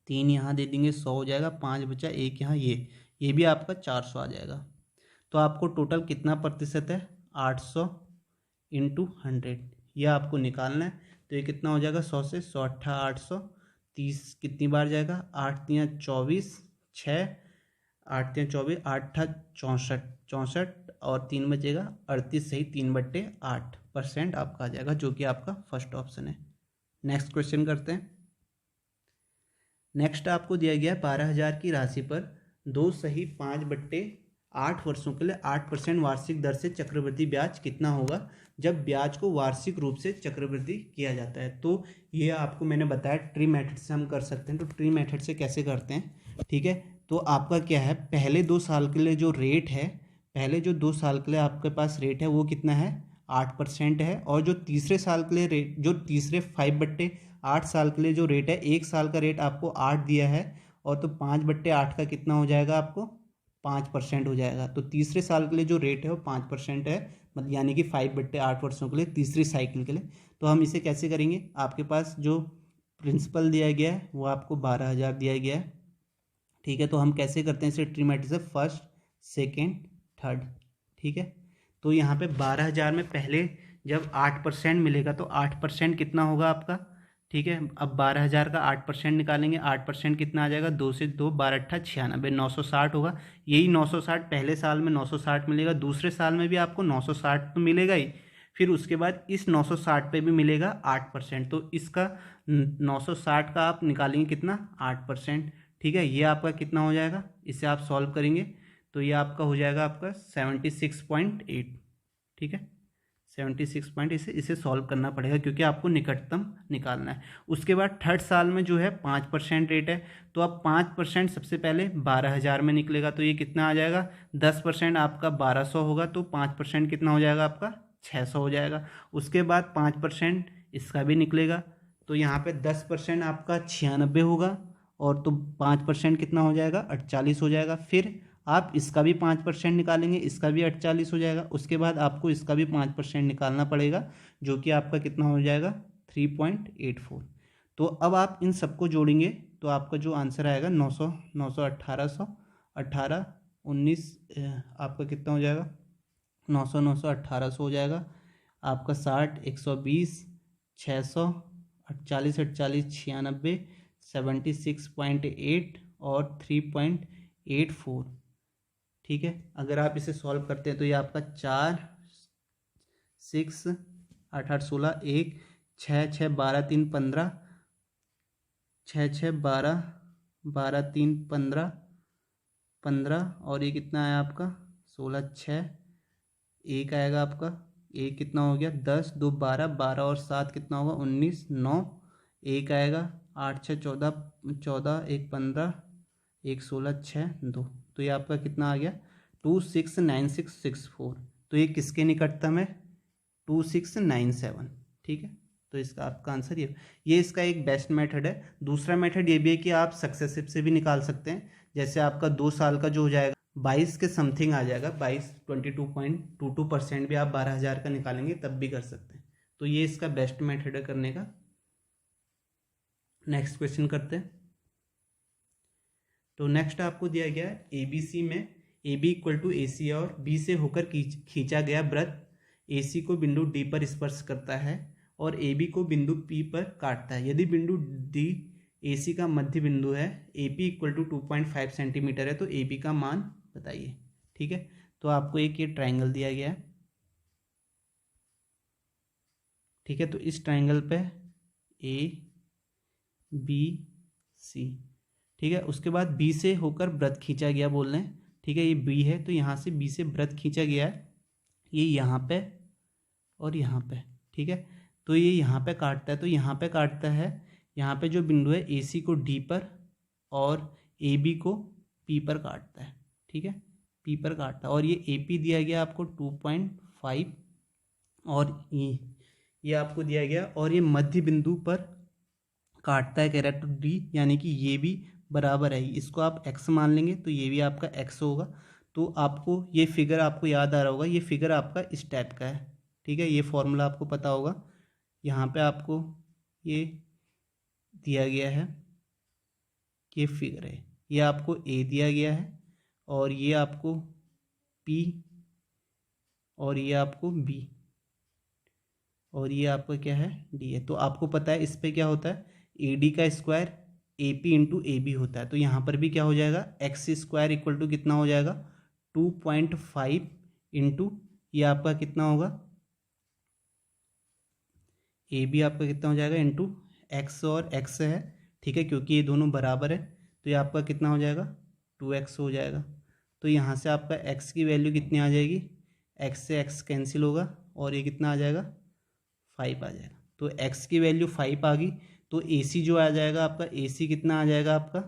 3 यहाँ दे देंगे, 100 हो जाएगा, 5 बचा, 1 यहाँ, ये भी आपका 400 आ जाएगा। तो आपको टोटल कितना प्रतिशत है, 800 × 100, यह आपको निकालना है। तो ये कितना हो जाएगा, 100 से 100 8 800, 30 कितनी बार जाएगा, 8 3 24, 6 8 3 24, 8 8 64, 64 और 3 बचेगा 38, सही 3/8% आपका आ जाएगा, जो कि आपका फर्स्ट ऑप्शन है। नेक्स्ट क्वेश्चन करते हैं। नेक्स्ट आपको दिया गया 12,000 की राशि पर 2 सही 5/8 वर्षों के लिए 8% वार्षिक दर से चक्रवृद्धि ब्याज कितना होगा जब ब्याज को वार्षिक रूप से चक्रवृद्धि किया जाता है। तो ये आपको मैंने बताया ट्री मेथड से हम कर सकते हैं। तो ट्री मेथड से कैसे करते हैं, ठीक है, तो आपका क्या है, पहले 2 साल के लिए जो रेट है, पहले जो 2 साल के लिए आपके पास रेट है वो कितना है, 8% है। और जो तीसरे साल के लिए रेट, जो तीसरे 5/8 साल के लिए जो रेट है, 1 साल का रेट आपको 8 दिया है, और तो 5/8 का कितना हो जाएगा आपको 5% हो जाएगा। तो तीसरे साल के लिए जो रेट है वो 5% है, मतलब यानी कि 5/8 वर्षों के लिए, तीसरी साइकिल के लिए। तो हम इसे कैसे करेंगे, आपके पास जो प्रिंसिपल दिया गया है वो आपको 12,000 दिया गया है। ठीक है, तो हम कैसे करते हैं इसे ट्री मेथड से, फर्स्ट, सेकेंड, थर्ड। ठीक है, तो यहाँ पे 12,000 में पहले जब 8% मिलेगा तो 8% कितना होगा आपका। ठीक है, अब 12,000 का 8% निकालेंगे, 8% कितना आ जाएगा, 2 से 2 12 8 96, 960 होगा। यही 960 पहले साल में 960 मिलेगा, दूसरे साल में भी आपको 960 तो मिलेगा ही, फिर उसके बाद इस 960 पे भी मिलेगा 8%। तो इसका 960 का आप निकालेंगे कितना, 8%। ठीक है, ये आपका कितना हो जाएगा, इसे आप सॉल्व करेंगे तो ये आपका हो जाएगा आपका 76.8। ठीक है, 76 पॉइंट, इसे सॉल्व करना पड़ेगा क्योंकि आपको निकटतम निकालना है। उसके बाद थर्ड साल में जो है 5% रेट है, तो अब 5% सबसे पहले 12,000 में निकलेगा, तो ये कितना आ जाएगा, 10% आपका 1200 होगा, तो 5% कितना हो जाएगा आपका 600 हो जाएगा। उसके बाद 5% इसका भी निकलेगा, तो यहाँ पे 10% आपका 96 होगा, और तो 5% कितना हो जाएगा 48 हो जाएगा। फिर आप इसका भी 5% निकालेंगे, इसका भी 48 हो जाएगा। उसके बाद आपको इसका भी 5% निकालना पड़ेगा, जो कि आपका कितना हो जाएगा 3.84। तो अब आप इन सबको जोड़ेंगे तो आपका जो आंसर आएगा 900, 900, 1800, 18, 19, आपका कितना हो जाएगा 900, 900, 1800 हो जाएगा आपका 60, 120, 600, 48, 48, 96, 76.8 और 3.84। ठीक है, अगर आप इसे सॉल्व करते हैं तो ये आपका 4 6 8 8 16 1 6 6 12 3 15 6 6 12 12 3 15 15 और ये कितना है आपका 16 6 एक आएगा आपका, एक कितना हो गया 10 2 12 12 और 7 कितना होगा 19 9 एक आएगा 8 6 14 14 1 15 1 16 6 2। तो ये आपका कितना आ गया 269664। तो ये किसके निकटतम है 2697। ठीक है, तो इसका आपका आंसर ये इसका एक बेस्ट मेथड है। दूसरा मेथड ये भी है कि आप सक्सेसिव से भी निकाल सकते हैं। जैसे आपका 2 साल का जो हो जाएगा 22 के समथिंग आ जाएगा, 22.22% भी आप 12,000 का निकालेंगे तब भी कर सकते हैं। तो ये इसका बेस्ट मेथड है करने का। नेक्स्ट क्वेश्चन करते हैं। तो नेक्स्ट आपको दिया गया है ABC में AB इक्वल टू AC और B से होकर खींचा गया वृत्त AC को बिंदु D पर स्पर्श करता है और AB को बिंदु P पर काटता है। यदि बिंदु D AC का मध्य बिंदु है, AP इक्वल टू 2.5 सेंटीमीटर है, तो AB का मान बताइए। ठीक है, तो आपको एक ये ट्राइंगल दिया गया है। ठीक है, तो इस ट्राइंगल पे ABC, ठीक है, उसके बाद B से होकर वृत्त खींचा गया बोल रहे हैं। ठीक है, ये B है तो यहाँ से B से वृत्त खींचा गया है, ये यहाँ पे और यहाँ पे। ठीक है, तो ये यहाँ पे काटता है, तो यहाँ पे काटता है, यहाँ पे जो बिंदु है AC को D पर और AB को P पर काटता है। ठीक है, P पर काटता है और ये AP दिया गया आपको 2.5 और ये आपको दिया गया और ये मध्य बिंदु पर काटता है, कह रहा है तो D, यानी कि ये भी बराबर है, इसको आप x मान लेंगे तो ये भी आपका x होगा। तो आपको ये फिगर आपको याद आ रहा होगा, ये फिगर आपका इस टाइप का है। ठीक है, ये फॉर्मूला आपको पता होगा। यहाँ पे आपको ये दिया गया है, ये फिगर है, ये आपको A दिया गया है और ये आपको P और ये आपको B और ये आपका क्या है D है। तो आपको पता है इस पे क्या होता है AD का स्क्वायर AP इंटू AB होता है। तो यहाँ पर भी क्या हो जाएगा एक्स स्क्वायर इक्वल टू कितना हो जाएगा 2.5 इंटू ये आपका कितना होगा AB आपका कितना हो जाएगा इंटू एक्स और एक्स है। ठीक है, क्योंकि ये दोनों बराबर है तो ये आपका कितना हो जाएगा 2x हो जाएगा। तो यहाँ से आपका x की वैल्यू कितनी आ जाएगी, x से x कैंसिल होगा और ये कितना आ जाएगा 5 आ जाएगा। तो x की वैल्यू 5 आ गई, तो AC जो आ जाएगा आपका AC कितना आ जाएगा आपका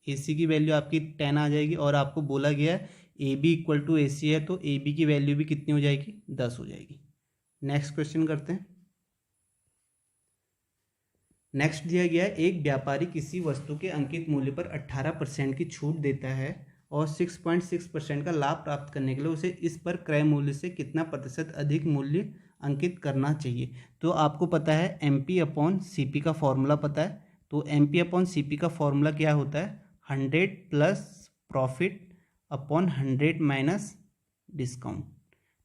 AC की वैल्यू आपकी 10 आ जाएगी और आपको बोला गया है AB इक्वल टू AC है, तो AB की वैल्यू भी कितनी हो जाएगी 10 हो जाएगी। नेक्स्ट क्वेश्चन करते हैं। नेक्स्ट दिया गया है एक व्यापारी किसी वस्तु के अंकित मूल्य पर 18% की छूट देता है और 6.6% का लाभ प्राप्त करने के लिए उसे इस पर क्रय मूल्य से कितना प्रतिशत अधिक मूल्य अंकित करना चाहिए। तो आपको पता है MP/CP का फॉर्मूला पता है। तो MP/CP का फॉर्मूला क्या होता है 100 plus profit upon 100 minus discount.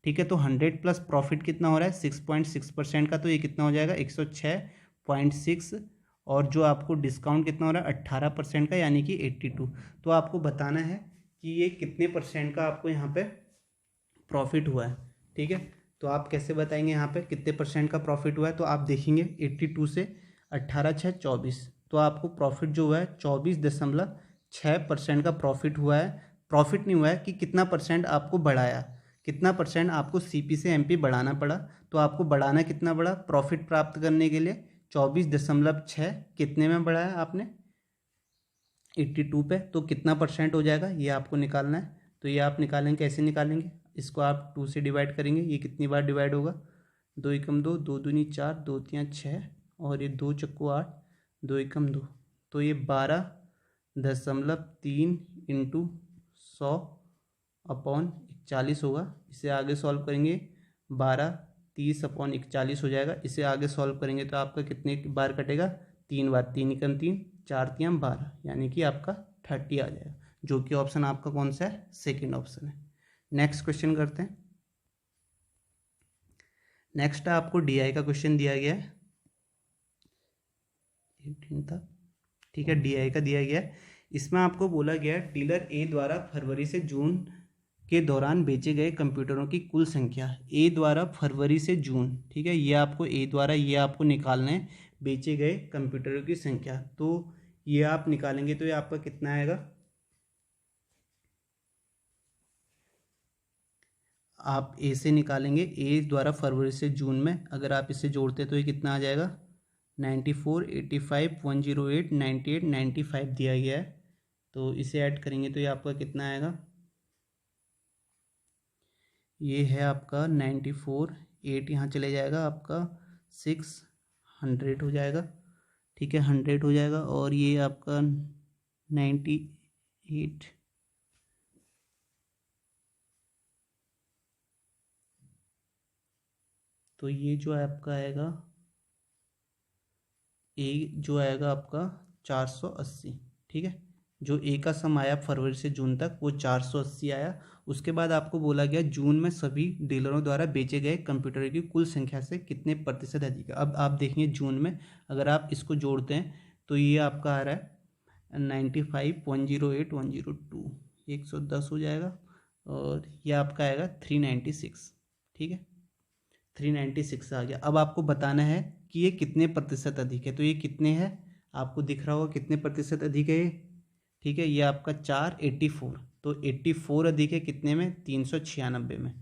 ठीक है, तो 100 प्लस प्रॉफिट कितना हो रहा है 6.6% का, तो ये कितना हो जाएगा 106.6 और जो आपको डिस्काउंट कितना हो रहा है 18% का यानी कि 82। तो आपको बताना है कि ये कितने परसेंट का आपको यहाँ पे प्रॉफिट हुआ है। ठीक है, तो आप कैसे बताएंगे यहाँ पे कितने परसेंट का प्रॉफिट हुआ है। तो आप देखेंगे 82 से 18 6 24, तो आपको प्रॉफिट जो हुआ है 24.6% का प्रॉफिट हुआ है। प्रॉफिट नहीं हुआ है कि कितना परसेंट आपको बढ़ाया, कितना परसेंट आपको CP से MP बढ़ाना पड़ा। तो आपको बढ़ाना कितना पड़ा प्रॉफिट प्राप्त करने के लिए 24.6 कितने में बढ़ाया आपने 82 पे, तो कितना परसेंट हो जाएगा ये आपको निकालना है। तो ये आप निकालेंगे, कैसे निकालेंगे, इसको आप 2 से डिवाइड करेंगे, ये कितनी बार डिवाइड होगा 2 एकम 2 2 दूनी 4 2 3 6 और ये 2 चक्कू 8 2 एकम 2, तो ये 12.3 इंटू 100 अपॉन 41 होगा। इसे आगे सॉल्व करेंगे 12 30 अपॉन 41 हो जाएगा। इसे आगे सॉल्व करेंगे तो आपका कितने बार कटेगा 3 बार, 3 एकम 3 4 3 12 यानी कि आपका 30 आ जाएगा, जो कि ऑप्शन आपका कौन सा है सेकंड ऑप्शन है। नेक्स्ट क्वेश्चन करते हैं। नेक्स्ट आपको DI का क्वेश्चन दिया गया है 18 था। ठीक है, DI का दिया गया है। इसमें आपको बोला गया है डीलर ए द्वारा फरवरी से जून के दौरान बेचे गए कंप्यूटरों की कुल संख्या, ए द्वारा फरवरी से जून, ठीक है, ये आपको ए द्वारा ये आपको निकालना है बेचे गए कंप्यूटरों की संख्या। तो ये आप निकालेंगे तो ये आपका कितना आएगा, आप ए से निकालेंगे, ए द्वारा फरवरी से जून में अगर आप इसे जोड़ते तो ये कितना आ जाएगा 94, 85, 108, 98, 95 दिया गया है। तो इसे ऐड करेंगे तो ये आपका कितना आएगा, ये है आपका 94, 8 यहाँ चले जाएगा, आपका 600 हो जाएगा, ठीक है, 100 हो जाएगा, और ये आपका 98, तो ये जो आपका आएगा ए जो आएगा आपका 480, ठीक है, जो ए का सम आया फरवरी से जून तक वो 480 आया। उसके बाद आपको बोला गया जून में सभी डीलरों द्वारा बेचे गए कंप्यूटर की कुल संख्या से कितने प्रतिशत अधिक है। अब आप देखेंगे जून में अगर आप इसको जोड़ते हैं तो ये आपका आ रहा है 95, 108, 102, 110 हो जाएगा, और ये आपका आएगा 396, ठीक है, 396 आ गया। अब आपको बताना है कि ये कितने प्रतिशत अधिक है, तो ये कितने है आपको दिख रहा होगा कितने प्रतिशत अधिक है ये, ठीक है, ये आपका 84, तो 84 अधिक है कितने में, 396 में।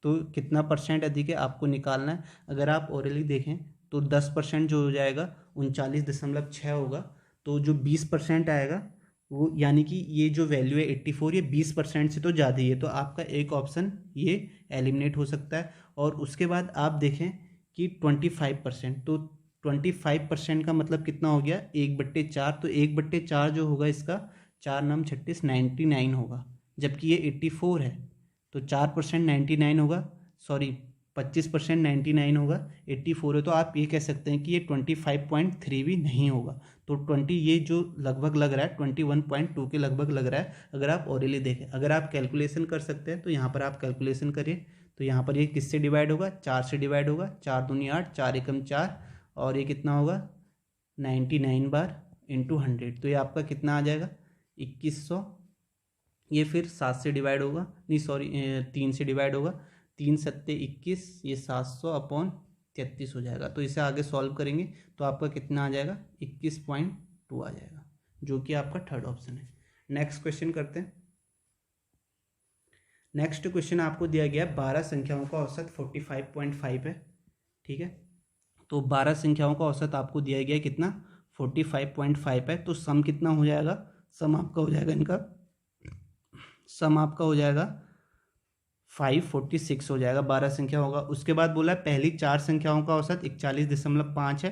तो कितना परसेंट अधिक है आपको निकालना है। अगर आप ओरली देखें तो 10% जो हो जाएगा 39.6 होगा, तो जो 20% आएगा वो यानी कि ये जो वैल्यू है 84 ये 20% से तो ज़्यादा ही है, तो आपका एक ऑप्शन ये एलिमिनेट हो सकता है। और उसके बाद आप देखें कि 25%, तो 25% का मतलब कितना हो गया 1/4, तो 1/4 जो होगा इसका 4 नाम 36, 99 होगा, जबकि ये 84 है तो 4% 99 होगा, सॉरी 25% 99 होगा, 84 है तो आप ये कह सकते हैं कि ये 25.3 भी नहीं होगा। तो 20 ये जो लगभग लग रहा है 21.2 के लगभग लग रहा है अगर आप ओरली देखें। अगर आप कैलकुलेशन कर सकते हैं तो यहाँ पर आप कैलकुलेशन करिए, तो यहाँ पर ये किससे डिवाइड होगा, 4 से डिवाइड होगा, 4 दूनी 8, 4 एकम 4, और ये कितना होगा 99 बार इंटू 100, तो ये आपका कितना आ जाएगा 2100। ये फिर 7 से डिवाइड होगा, नहीं सॉरी 3 से डिवाइड होगा, 3 सत्ते 21, ये 700/33 हो जाएगा। तो इसे आगे सॉल्व करेंगे तो आपका कितना आ जाएगा 21.2 आ जाएगा, जो कि आपका थर्ड ऑप्शन है। नेक्स्ट क्वेश्चन करते हैं। नेक्स्ट क्वेश्चन आपको दिया गया 12 संख्याओं का औसत 45.5 है, ठीक है, तो 12 संख्याओं का औसत आपको दिया गया कितना 45.5 है, तो सम कितना हो जाएगा, सम आपका हो जाएगा इनका, सम आपका हो जाएगा 546 हो जाएगा, 12 संख्या होगा। उसके बाद बोला है पहली 4 संख्याओं का औसत 41.5 है,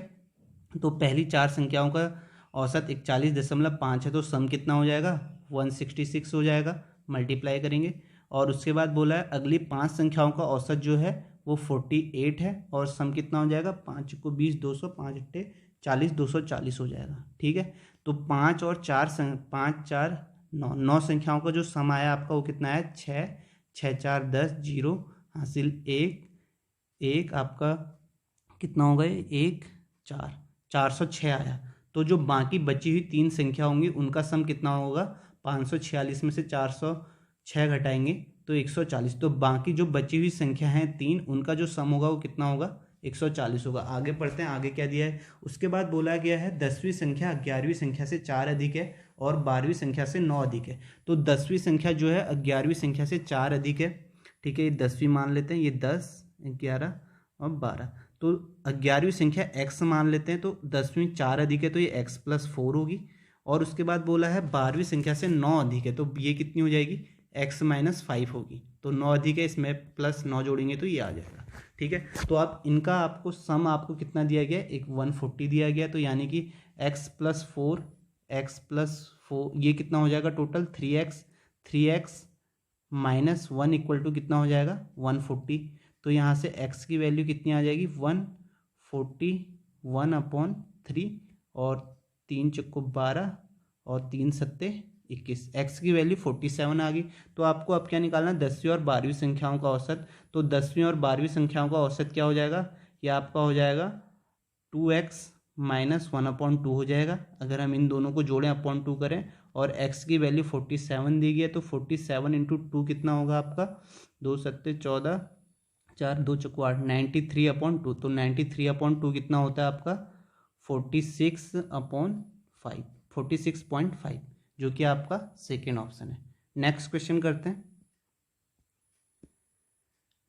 तो पहली 4 संख्याओं का औसत 41.5 है, तो सम कितना हो जाएगा 166 हो जाएगा, मल्टीप्लाई करेंगे। और उसके बाद बोला है अगली 5 संख्याओं का औसत जो है वो 48 है, और सम कितना हो जाएगा 5 को 20, 200, 5 अट्ठे 40, 240 हो जाएगा, ठीक है। तो 5 और 4 5 4 9 संख्याओं का जो सम आया आपका वो कितना है 6, 6 4 10, 0 हासिल 1 आपका कितना होगा 1 4, 406 आया। तो जो बाकी बची हुई 3 संख्या होंगी उनका सम कितना होगा 546 में से 406 घटाएंगे तो 140, तो बाकी जो बची हुई संख्या हैं 3 उनका जो सम होगा वो कितना होगा 140 होगा। आगे पढ़ते हैं, आगे क्या दिया है। उसके बाद बोला गया है 10वीं संख्या 11वीं संख्या से 4 अधिक है और 12वीं संख्या से 9 अधिक है। तो 10वीं संख्या जो है 11वीं संख्या से 4 अधिक है, ठीक है, ये 10वीं मान लेते हैं, ये 10, 11 और 12, तो 11वीं संख्या x मान लेते हैं, तो 10वीं 4 अधिक है तो ये x + 4 होगी। और उसके बाद बोला है 12वीं संख्या से 9 अधिक है, तो ये कितनी हो जाएगी x - 5 होगी, तो 9 अधिक है इसमें +9 जोड़ेंगे तो ये आ जाएगा, ठीक है। तो आप इनका आपको सम आपको कितना दिया गया एक 140 दिया गया, तो यानी कि x + 4 ये कितना हो जाएगा टोटल 3x - 1 = कितना हो जाएगा 140। तो यहाँ से x की वैल्यू कितनी आ जाएगी 141/3, और 3 चक्को 12 और 3 सत्ते 21, x की वैल्यू 47 आ गई। तो आपको अब क्या निकालना है 10वीं और 12वीं संख्याओं का औसत। तो 10वीं और 12वीं संख्याओं का औसत क्या हो जाएगा, ये आपका हो जाएगा 2x -1/2 हो जाएगा। अगर हम इन दोनों को जोड़ें अपॉन 2 करें और x की वैल्यू 47 दी गई है तो 47 इंटू 2 कितना होगा आपका, 2 सत्ते 14, 4 2 चौको 8, 93/2। तो 93/2 कितना होता है आपका 46/5, 46.5, जो कि आपका सेकेंड ऑप्शन है। नेक्स्ट क्वेश्चन करते हैं।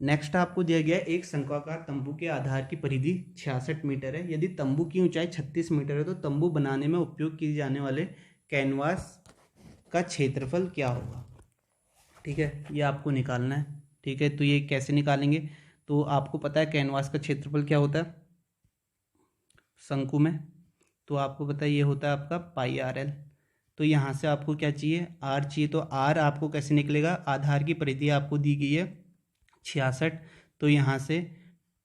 नेक्स्ट आपको दिया गया है एक शंक्वाकार तंबू के आधार की परिधि 66 मीटर है। यदि तंबू की ऊंचाई 36 मीटर है तो तंबू बनाने में उपयोग किए जाने वाले कैनवास का क्षेत्रफल क्या होगा। ठीक है, ये आपको निकालना है। ठीक है, तो ये कैसे निकालेंगे, तो आपको पता है कैनवास का क्षेत्रफल क्या होता है शंकु में, तो आपको पता है ये होता है आपका πr/l। तो यहाँ से आपको क्या चाहिए, r चाहिए। तो r आपको कैसे निकलेगा, आधार की परिधि आपको दी गई है 66, तो यहाँ से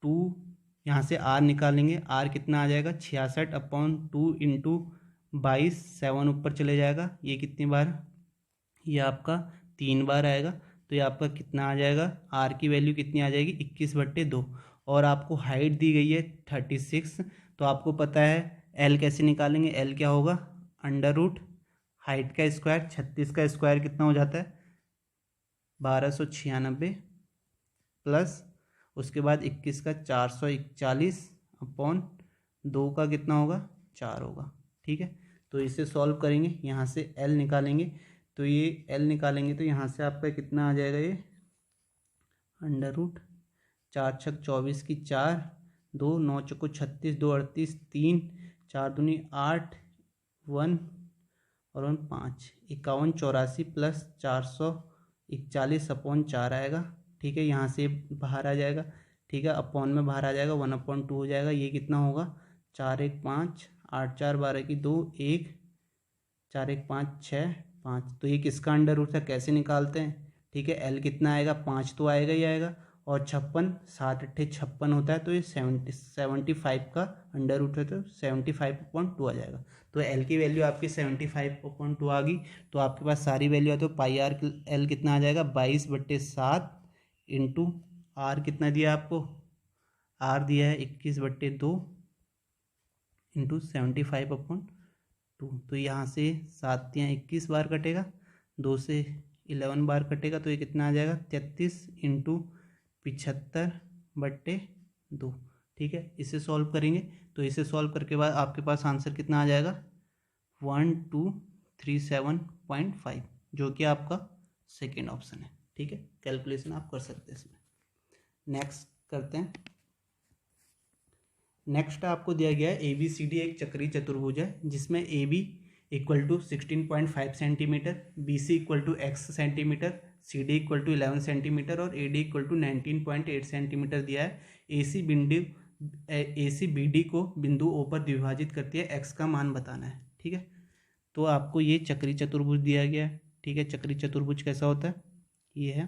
2, यहाँ से r निकालेंगे, r कितना आ जाएगा 66/2 इंटू 22, 7 ऊपर चले जाएगा, ये कितनी बार, ये आपका 3 बार आएगा। तो ये आपका कितना आ जाएगा, r की वैल्यू कितनी आ जाएगी 21/2, और आपको हाइट दी गई है 36। तो आपको पता है l कैसे निकालेंगे, l क्या होगा √ हाइट का स्क्वायर, 36 का स्क्वायर कितना हो जाता है 1296 प्लस उसके बाद 21 का 441/2 का कितना होगा 4 होगा। ठीक है, तो इसे सॉल्व करेंगे, यहाँ से l निकालेंगे, तो ये l निकालेंगे तो यहाँ से आपका कितना आ जाएगा, ये √ 4 छक 24 की 4, 2 9 चौको 36, 2 38, 3 4 दूनी 8, 1 और 1 5, 5184 प्लस 441/4 आएगा। ठीक है, यहाँ से बाहर आ जाएगा। ठीक है, अपॉन में बाहर आ जाएगा, 1/2 हो जाएगा। ये कितना होगा 4 1 5, 8 4 12 की 2, 1 4 1 5 6 5। तो ये किसका √ था, कैसे निकालते हैं। ठीक है, l कितना आएगा 5 तो आएगा ही आएगा, और 56, 7 8 56 होता है, तो ये 75 का √ है, तो 75/2 आ जाएगा। तो l की वैल्यू आपकी 75/2 आ गई। तो आपके पास सारी वैल्यू है, तो πr/l कितना आ जाएगा 22/7 इंटू r कितना दिया आपको, r दिया है 21/2 इंटू 75/2। तो यहाँ से 7 या 21 बार कटेगा, 2 से 11 बार कटेगा, तो ये कितना आ जाएगा 33 इंटू 75/2। ठीक है, इसे सॉल्व करेंगे, तो इसे सॉल्व करके बाद आपके पास आंसर कितना आ जाएगा 1237.5, जो कि आपका सेकेंड ऑप्शन है। ठीक है, कैलकुलेशन आप कर सकते हैं इसमें। नेक्स्ट करते हैं। नेक्स्ट आपको दिया गया है ABCD एक चक्रीय चतुर्भुज है, जिसमें AB = 16.5 centimetre, BC = x centimetre, CD = 11 centimetre और AD = 19.8 सेंटीमीटर दिया है। AC BD को बिंदु O पर द्विभाजित करती है, x का मान बताना है। ठीक है, तो आपको ये चक्रीय चतुर्भुज दिया गया है। ठीक है, चक्रीय चतुर्भुज कैसा होता है, ये है।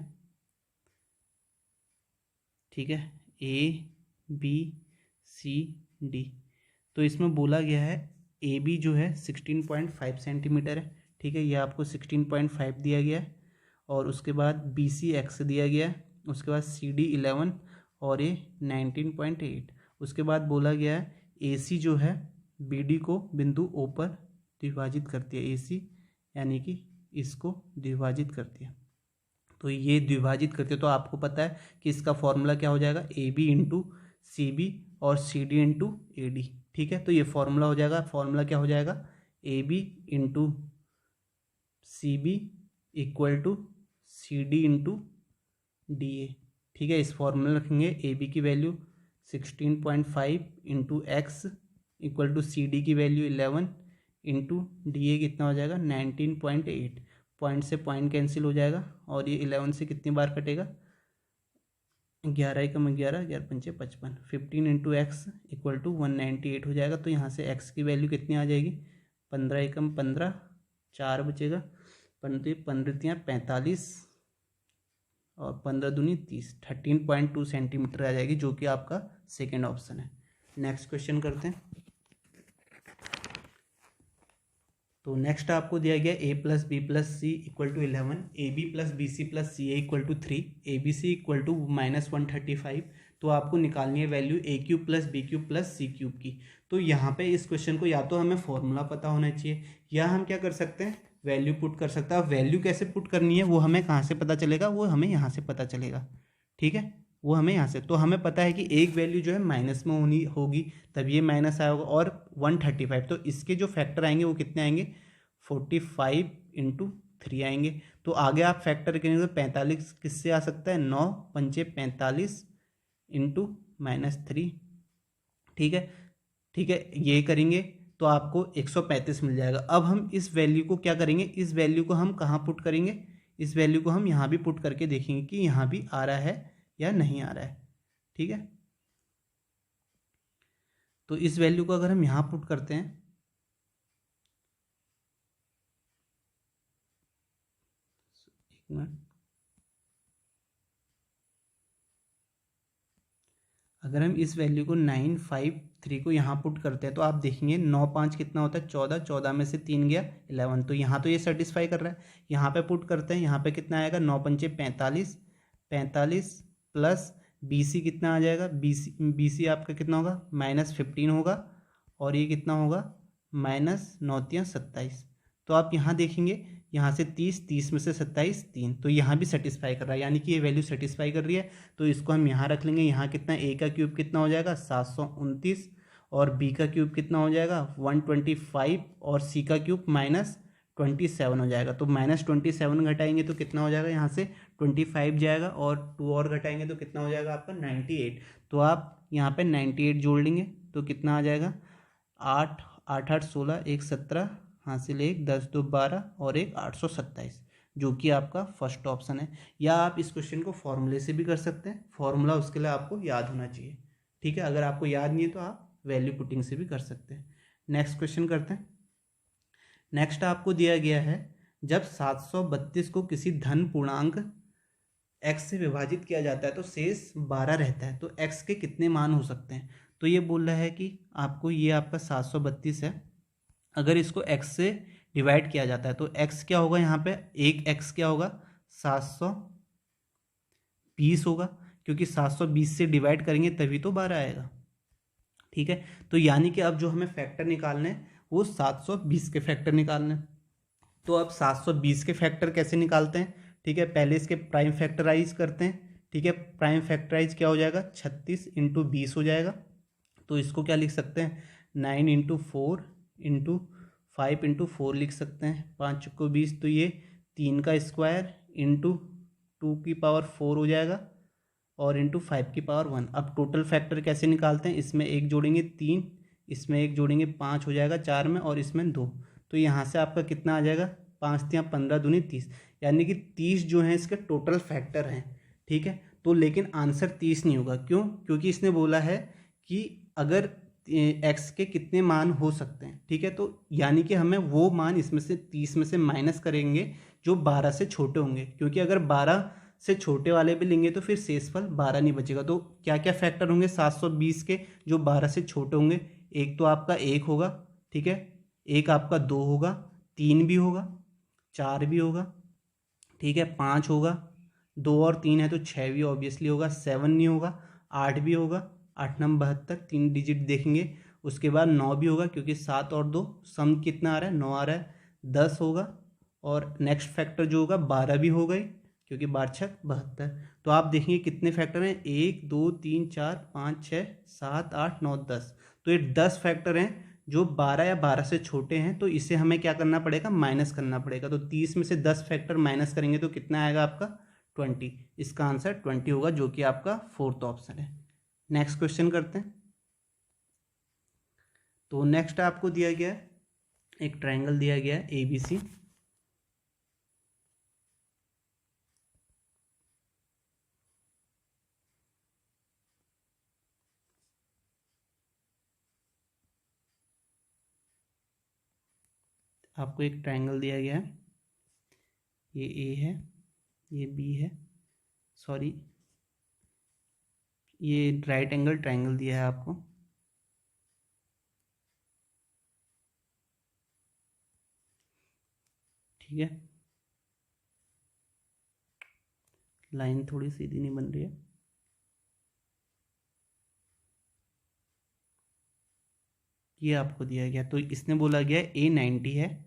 ठीक है, ABCD, तो इसमें बोला गया है AB जो है 16.5 सेंटीमीटर है। ठीक है, ये आपको 16.5 दिया गया है, और उसके बाद BC x दिया गया है, उसके बाद CD 11 और ये 19.8। उसके बाद बोला गया है AC जो है BD को बिंदु O पर द्विभाजित करती है, AC यानी कि इसको द्विभाजित करती है। तो ये द्विभाजित करते, तो आपको पता है कि इसका फॉर्मूला क्या हो जाएगा, AB इंटू CB और CD इंटू AD। ठीक है, तो ये फॉर्मूला हो जाएगा, फॉर्मूला क्या हो जाएगा AB into CB = CD into DA। ठीक है, इस फॉर्मूला रखेंगे, AB की वैल्यू 16.5 इंटू x = CD की वैल्यू 11 इंटू DA कितना हो जाएगा 19.8। पॉइंट से पॉइंट कैंसिल हो जाएगा, और ये 11 से कितनी बार कटेगा 11 × 11, 11 × 5 55, 15 इंटू x = 198 हो जाएगा। तो यहाँ से x की वैल्यू कितनी आ जाएगी 15 × 15, 4 बचेगा, 15 × 45 और 15 दूनी 30, 13.2 सेंटीमीटर आ जाएगी, जो कि आपका सेकेंड ऑप्शन है। नेक्स्ट क्वेश्चन करते हैं। तो नेक्स्ट आपको दिया गया a plus B plus C equal to 11, A B plus B C plus C A equal to 3, A B C equal to -135। तो आपको निकालनी है value A cube plus B cube plus C cube की। तो यहाँ पे इस question को या तो हमें फॉर्मूला पता होना चाहिए या हम क्या कर सकते हैं, वैल्यू पुट कर सकते हैं। और वैल्यू कैसे पुट करनी है वो हमें कहाँ से पता चलेगा, वो हमें यहाँ से पता चलेगा। ठीक है, वो हमें यहाँ से, तो हमें पता है कि एक वैल्यू जो है माइनस में होगी तब ये माइनस आया होगा, और 135, तो इसके जो फैक्टर आएंगे वो कितने आएंगे, 45 इंटू 3 आएंगे। तो आगे आप फैक्टर करेंगे तो 45 किससे आ सकता है, 9 पंचे 45 इंटू -3। ठीक है, ठीक है, ये करेंगे तो आपको 135 मिल जाएगा। अब हम इस वैल्यू को क्या करेंगे, इस वैल्यू को हम कहाँ पुट करेंगे, इस वैल्यू को हम यहाँ भी पुट करके देखेंगे कि यहाँ भी आ रहा है या नहीं आ रहा है। ठीक है, तो इस वैल्यू को अगर हम यहाँ पुट करते हैं, एक मिनट, अगर हम इस वैल्यू को 953 को यहाँ पुट करते हैं तो आप देखेंगे 9 5 कितना होता है, 14, 14 में से 3 गया 11, तो यहाँ तो ये सेटिस्फाई कर रहा है। यहाँ पे पुट करते हैं, यहाँ पे कितना आएगा, 9 पंचे 45, 45 प्लस बी सी कितना आ जाएगा, बी सी आपका कितना होगा, -15 होगा, और ये कितना होगा, -9×3 = 27। तो आप यहाँ देखेंगे, यहाँ से 30, 30 में से 27 3, तो यहाँ भी सेटिस्फाई कर रहा है, यानी कि ये वैल्यू सेटिस्फाई कर रही है। तो इसको हम यहाँ रख लेंगे। यहाँ कितना, ए का क्यूब कितना हो जाएगा, 729, और बी का क्यूब कितना हो जाएगा, 125, और सी का क्यूब -27 हो जाएगा। तो -27 घटाएंगे तो कितना हो जाएगा, यहाँ से 25 जाएगा, और 2 और घटाएंगे तो कितना हो जाएगा आपका 98। तो आप यहाँ पे 98 जोड़ लेंगे तो कितना आ जाएगा, 8 8 8 16, 1 17, हासिल 1 10 2 12, और एक 827, जो कि आपका फर्स्ट ऑप्शन है। या आप इस क्वेश्चन को फॉर्मूले से भी कर सकते हैं, फॉर्मूला उसके लिए आपको याद होना चाहिए। ठीक है, अगर आपको याद नहीं है तो आप वैल्यू पुटिंग से भी कर सकते हैं। नेक्स्ट क्वेश्चन करते हैं। नेक्स्ट आपको दिया गया है, जब 732 को किसी धन पूर्णांक x से विभाजित किया जाता है तो शेष 12 रहता है, तो x के कितने मान हो सकते हैं। तो ये बोल रहा है कि आपको, ये आपका 732 है, अगर इसको x से डिवाइड किया जाता है तो x क्या होगा, यहाँ पे एक x क्या होगा, 720 होगा, क्योंकि 720 से डिवाइड करेंगे तभी तो 12 आएगा। ठीक है, तो यानी कि अब जो हमें फैक्टर निकालने हैं वो 720 के फैक्टर निकालने हैं। तो अब 720 के फैक्टर कैसे निकालते हैं, ठीक है, पहले इसके प्राइम फैक्टराइज करते हैं। ठीक है, प्राइम फैक्टराइज क्या हो जाएगा, 36 इंटू 20 हो जाएगा। तो इसको क्या लिख सकते हैं, 9 इंटू 4 इंटू 5 इंटू 4 लिख सकते हैं, 5 को 20, तो ये 3 का स्क्वायर इंटू 2 की पावर 4 हो जाएगा, और इंटू 5 की पावर 1। अब टोटल फैक्टर कैसे निकालते हैं, इसमें एक जोड़ेंगे 3, इसमें एक जोड़ेंगे 5 हो जाएगा 4 में, और इसमें 2, तो यहाँ से आपका कितना आ जाएगा, 5 3 15 दूनी 30, यानी कि 30 जो है इसके टोटल फैक्टर हैं। ठीक है, तो लेकिन आंसर 30 नहीं होगा, क्यों, क्योंकि इसने बोला है कि अगर x के कितने मान हो सकते हैं। ठीक है, तो यानी कि हमें वो मान इसमें से 30 में से माइनस करेंगे जो 12 से छोटे होंगे, क्योंकि अगर 12 से छोटे वाले भी लेंगे तो फिर शेषफल 12 नहीं बचेगा। तो क्या क्या फैक्टर होंगे 720 के जो 12 से छोटे होंगे, एक तो आपका 1 होगा, ठीक है, एक आपका 2 होगा, 3 भी होगा, 4 भी होगा, ठीक है, 5 होगा, 2 और 3 है तो 6 भी ऑब्वियसली होगा, 7 नहीं होगा, 8 भी होगा, 8 9 72, 3 डिजिट देखेंगे, उसके बाद 9 भी होगा, क्योंकि 7 और 2 सम कितना आ रहा है, 9 आ रहा है, 10 होगा, और नेक्स्ट फैक्टर जो होगा 12 भी हो गई, क्योंकि 12 6 72। तो आप देखेंगे कितने फैक्टर हैं, 1 2 3 4 5 6 7 8 9 10, तो ये 10 फैक्टर हैं जो 12 या 12 से छोटे हैं, तो इसे हमें क्या करना पड़ेगा, माइनस करना पड़ेगा। तो 30 में से 10 फैक्टर माइनस करेंगे तो कितना आएगा आपका, 20। इसका आंसर 20 होगा, जो कि आपका फोर्थ ऑप्शन है। नेक्स्ट क्वेश्चन करते हैं। तो नेक्स्ट आपको दिया गया है, एक ट्रायंगल दिया गया है ABC, आपको एक ट्रायंगल दिया गया है, ये A है, ये B है, सॉरी ये राइट एंगल ट्रायंगल दिया है आपको। ठीक है, लाइन थोड़ी सीधी नहीं बन रही है। ये आपको दिया गया, तो इसने बोला गया ए 90 है,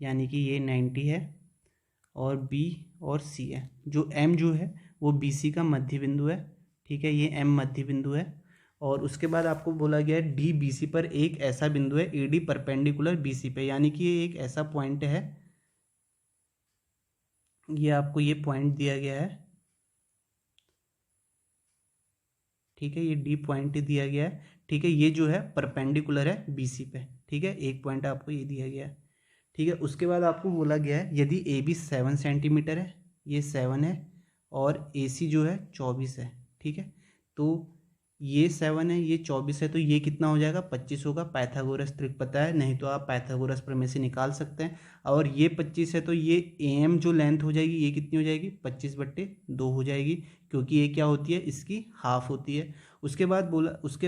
यानी कि ये 90 है और बी और सी है। जो एम जो है वो बी सी का मध्य बिंदु है। ठीक है, ये एम मध्य बिंदु है। और उसके बाद आपको बोला गया है डी बी सी पर एक ऐसा बिंदु है A D perpendicular B C पे, यानी कि ये एक ऐसा पॉइंट है, ये आपको ये पॉइंट दिया गया है। ठीक है, ये डी पॉइंट दिया गया है। ठीक है, ये जो है परपेंडिकुलर है बी सी पे। ठीक है, एक पॉइंट आपको ये दिया गया है। ठीक है, उसके बाद आपको बोला गया है यदि ए बी 7 सेंटीमीटर है, ये 7 है, और ए सी जो है 24 है। ठीक है, तो ये 7 है, ये 24 है, तो ये कितना हो जाएगा, 25 होगा। पाइथागोरस ट्रिक पता है, नहीं तो आप पाइथागोरस प्रमेय से निकाल सकते हैं। और ये 25 है, तो ये ए एम जो लेंथ हो जाएगी ये कितनी हो जाएगी, 25/2 हो जाएगी, क्योंकि ये क्या होती है, इसकी हाफ होती है। उसके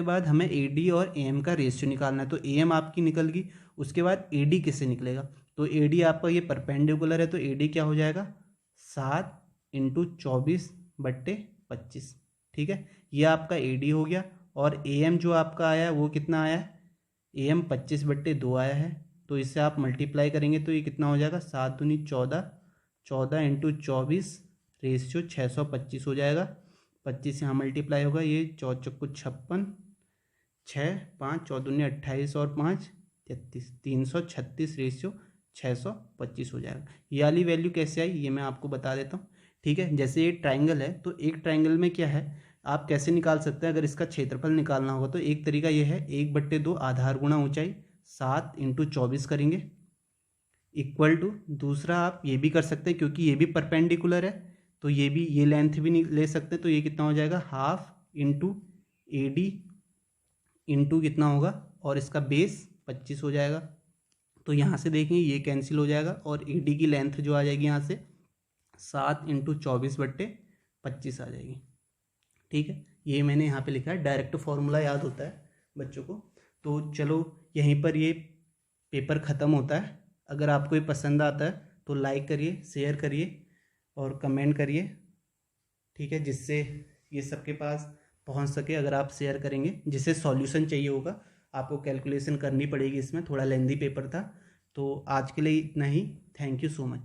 बाद हमें ए डी और ए एम का रेशियो निकालना है। तो ए एम आपकी निकल गई, उसके बाद ए डी किससे निकलेगा, तो ए डी आपका ये परपेंडिकुलर है, तो ए डी क्या हो जाएगा, 7 × 24/25। ठीक है, ये आपका ए डी हो गया। और ए एम जो आपका आया है वो कितना आया है, ए एम 25/2 आया है। तो इससे आप मल्टीप्लाई करेंगे तो ये कितना हो जाएगा, 7 दूनी 14, 14 × 24 रेशियो 625 हो जाएगा। 25 यहाँ मल्टीप्लाई होगा, ये 4 चौको 56, 6 5 14 दूनी 28 और 5 33, 336 रेशियो 625 हो जाएगा। ये वाली वैल्यू कैसे आई ये मैं आपको बता देता हूँ। ठीक है, जैसे ये ट्राइंगल है, तो एक ट्राइंगल में क्या है, आप कैसे निकाल सकते हैं, अगर इसका क्षेत्रफल निकालना होगा तो एक तरीका ये है, 1/2 आधार गुणा ऊंचाई 7 × 24 करेंगे, इक्वल टू, दूसरा आप ये भी कर सकते हैं क्योंकि ये भी परपेंडिकुलर है, तो ये भी, ये लेंथ भी नहीं ले सकते, तो ये कितना हो जाएगा, हाफ × ए डी इंटू कितना होगा, और इसका बेस 25 हो जाएगा। तो यहाँ से देखेंगे ये कैंसिल हो जाएगा, और ए डी की लेंथ जो आ जाएगी यहाँ से 7 × 24/25 आ जाएगी। ठीक है, ये मैंने यहाँ पे लिखा है, डायरेक्ट फॉर्मूला याद होता है बच्चों को। तो चलो यहीं पर ये पेपर ख़त्म होता है। अगर आपको ये पसंद आता है तो लाइक करिए, शेयर करिए और कमेंट करिए। ठीक है, जिससे ये सबके पास पहुंच सके। अगर आप शेयर करेंगे, जिसे सॉल्यूशन चाहिए होगा, आपको कैलकुलेशन करनी पड़ेगी, इसमें थोड़ा लेंदी पेपर था। तो आज के लिए इतना ही, थैंक यू सो मच।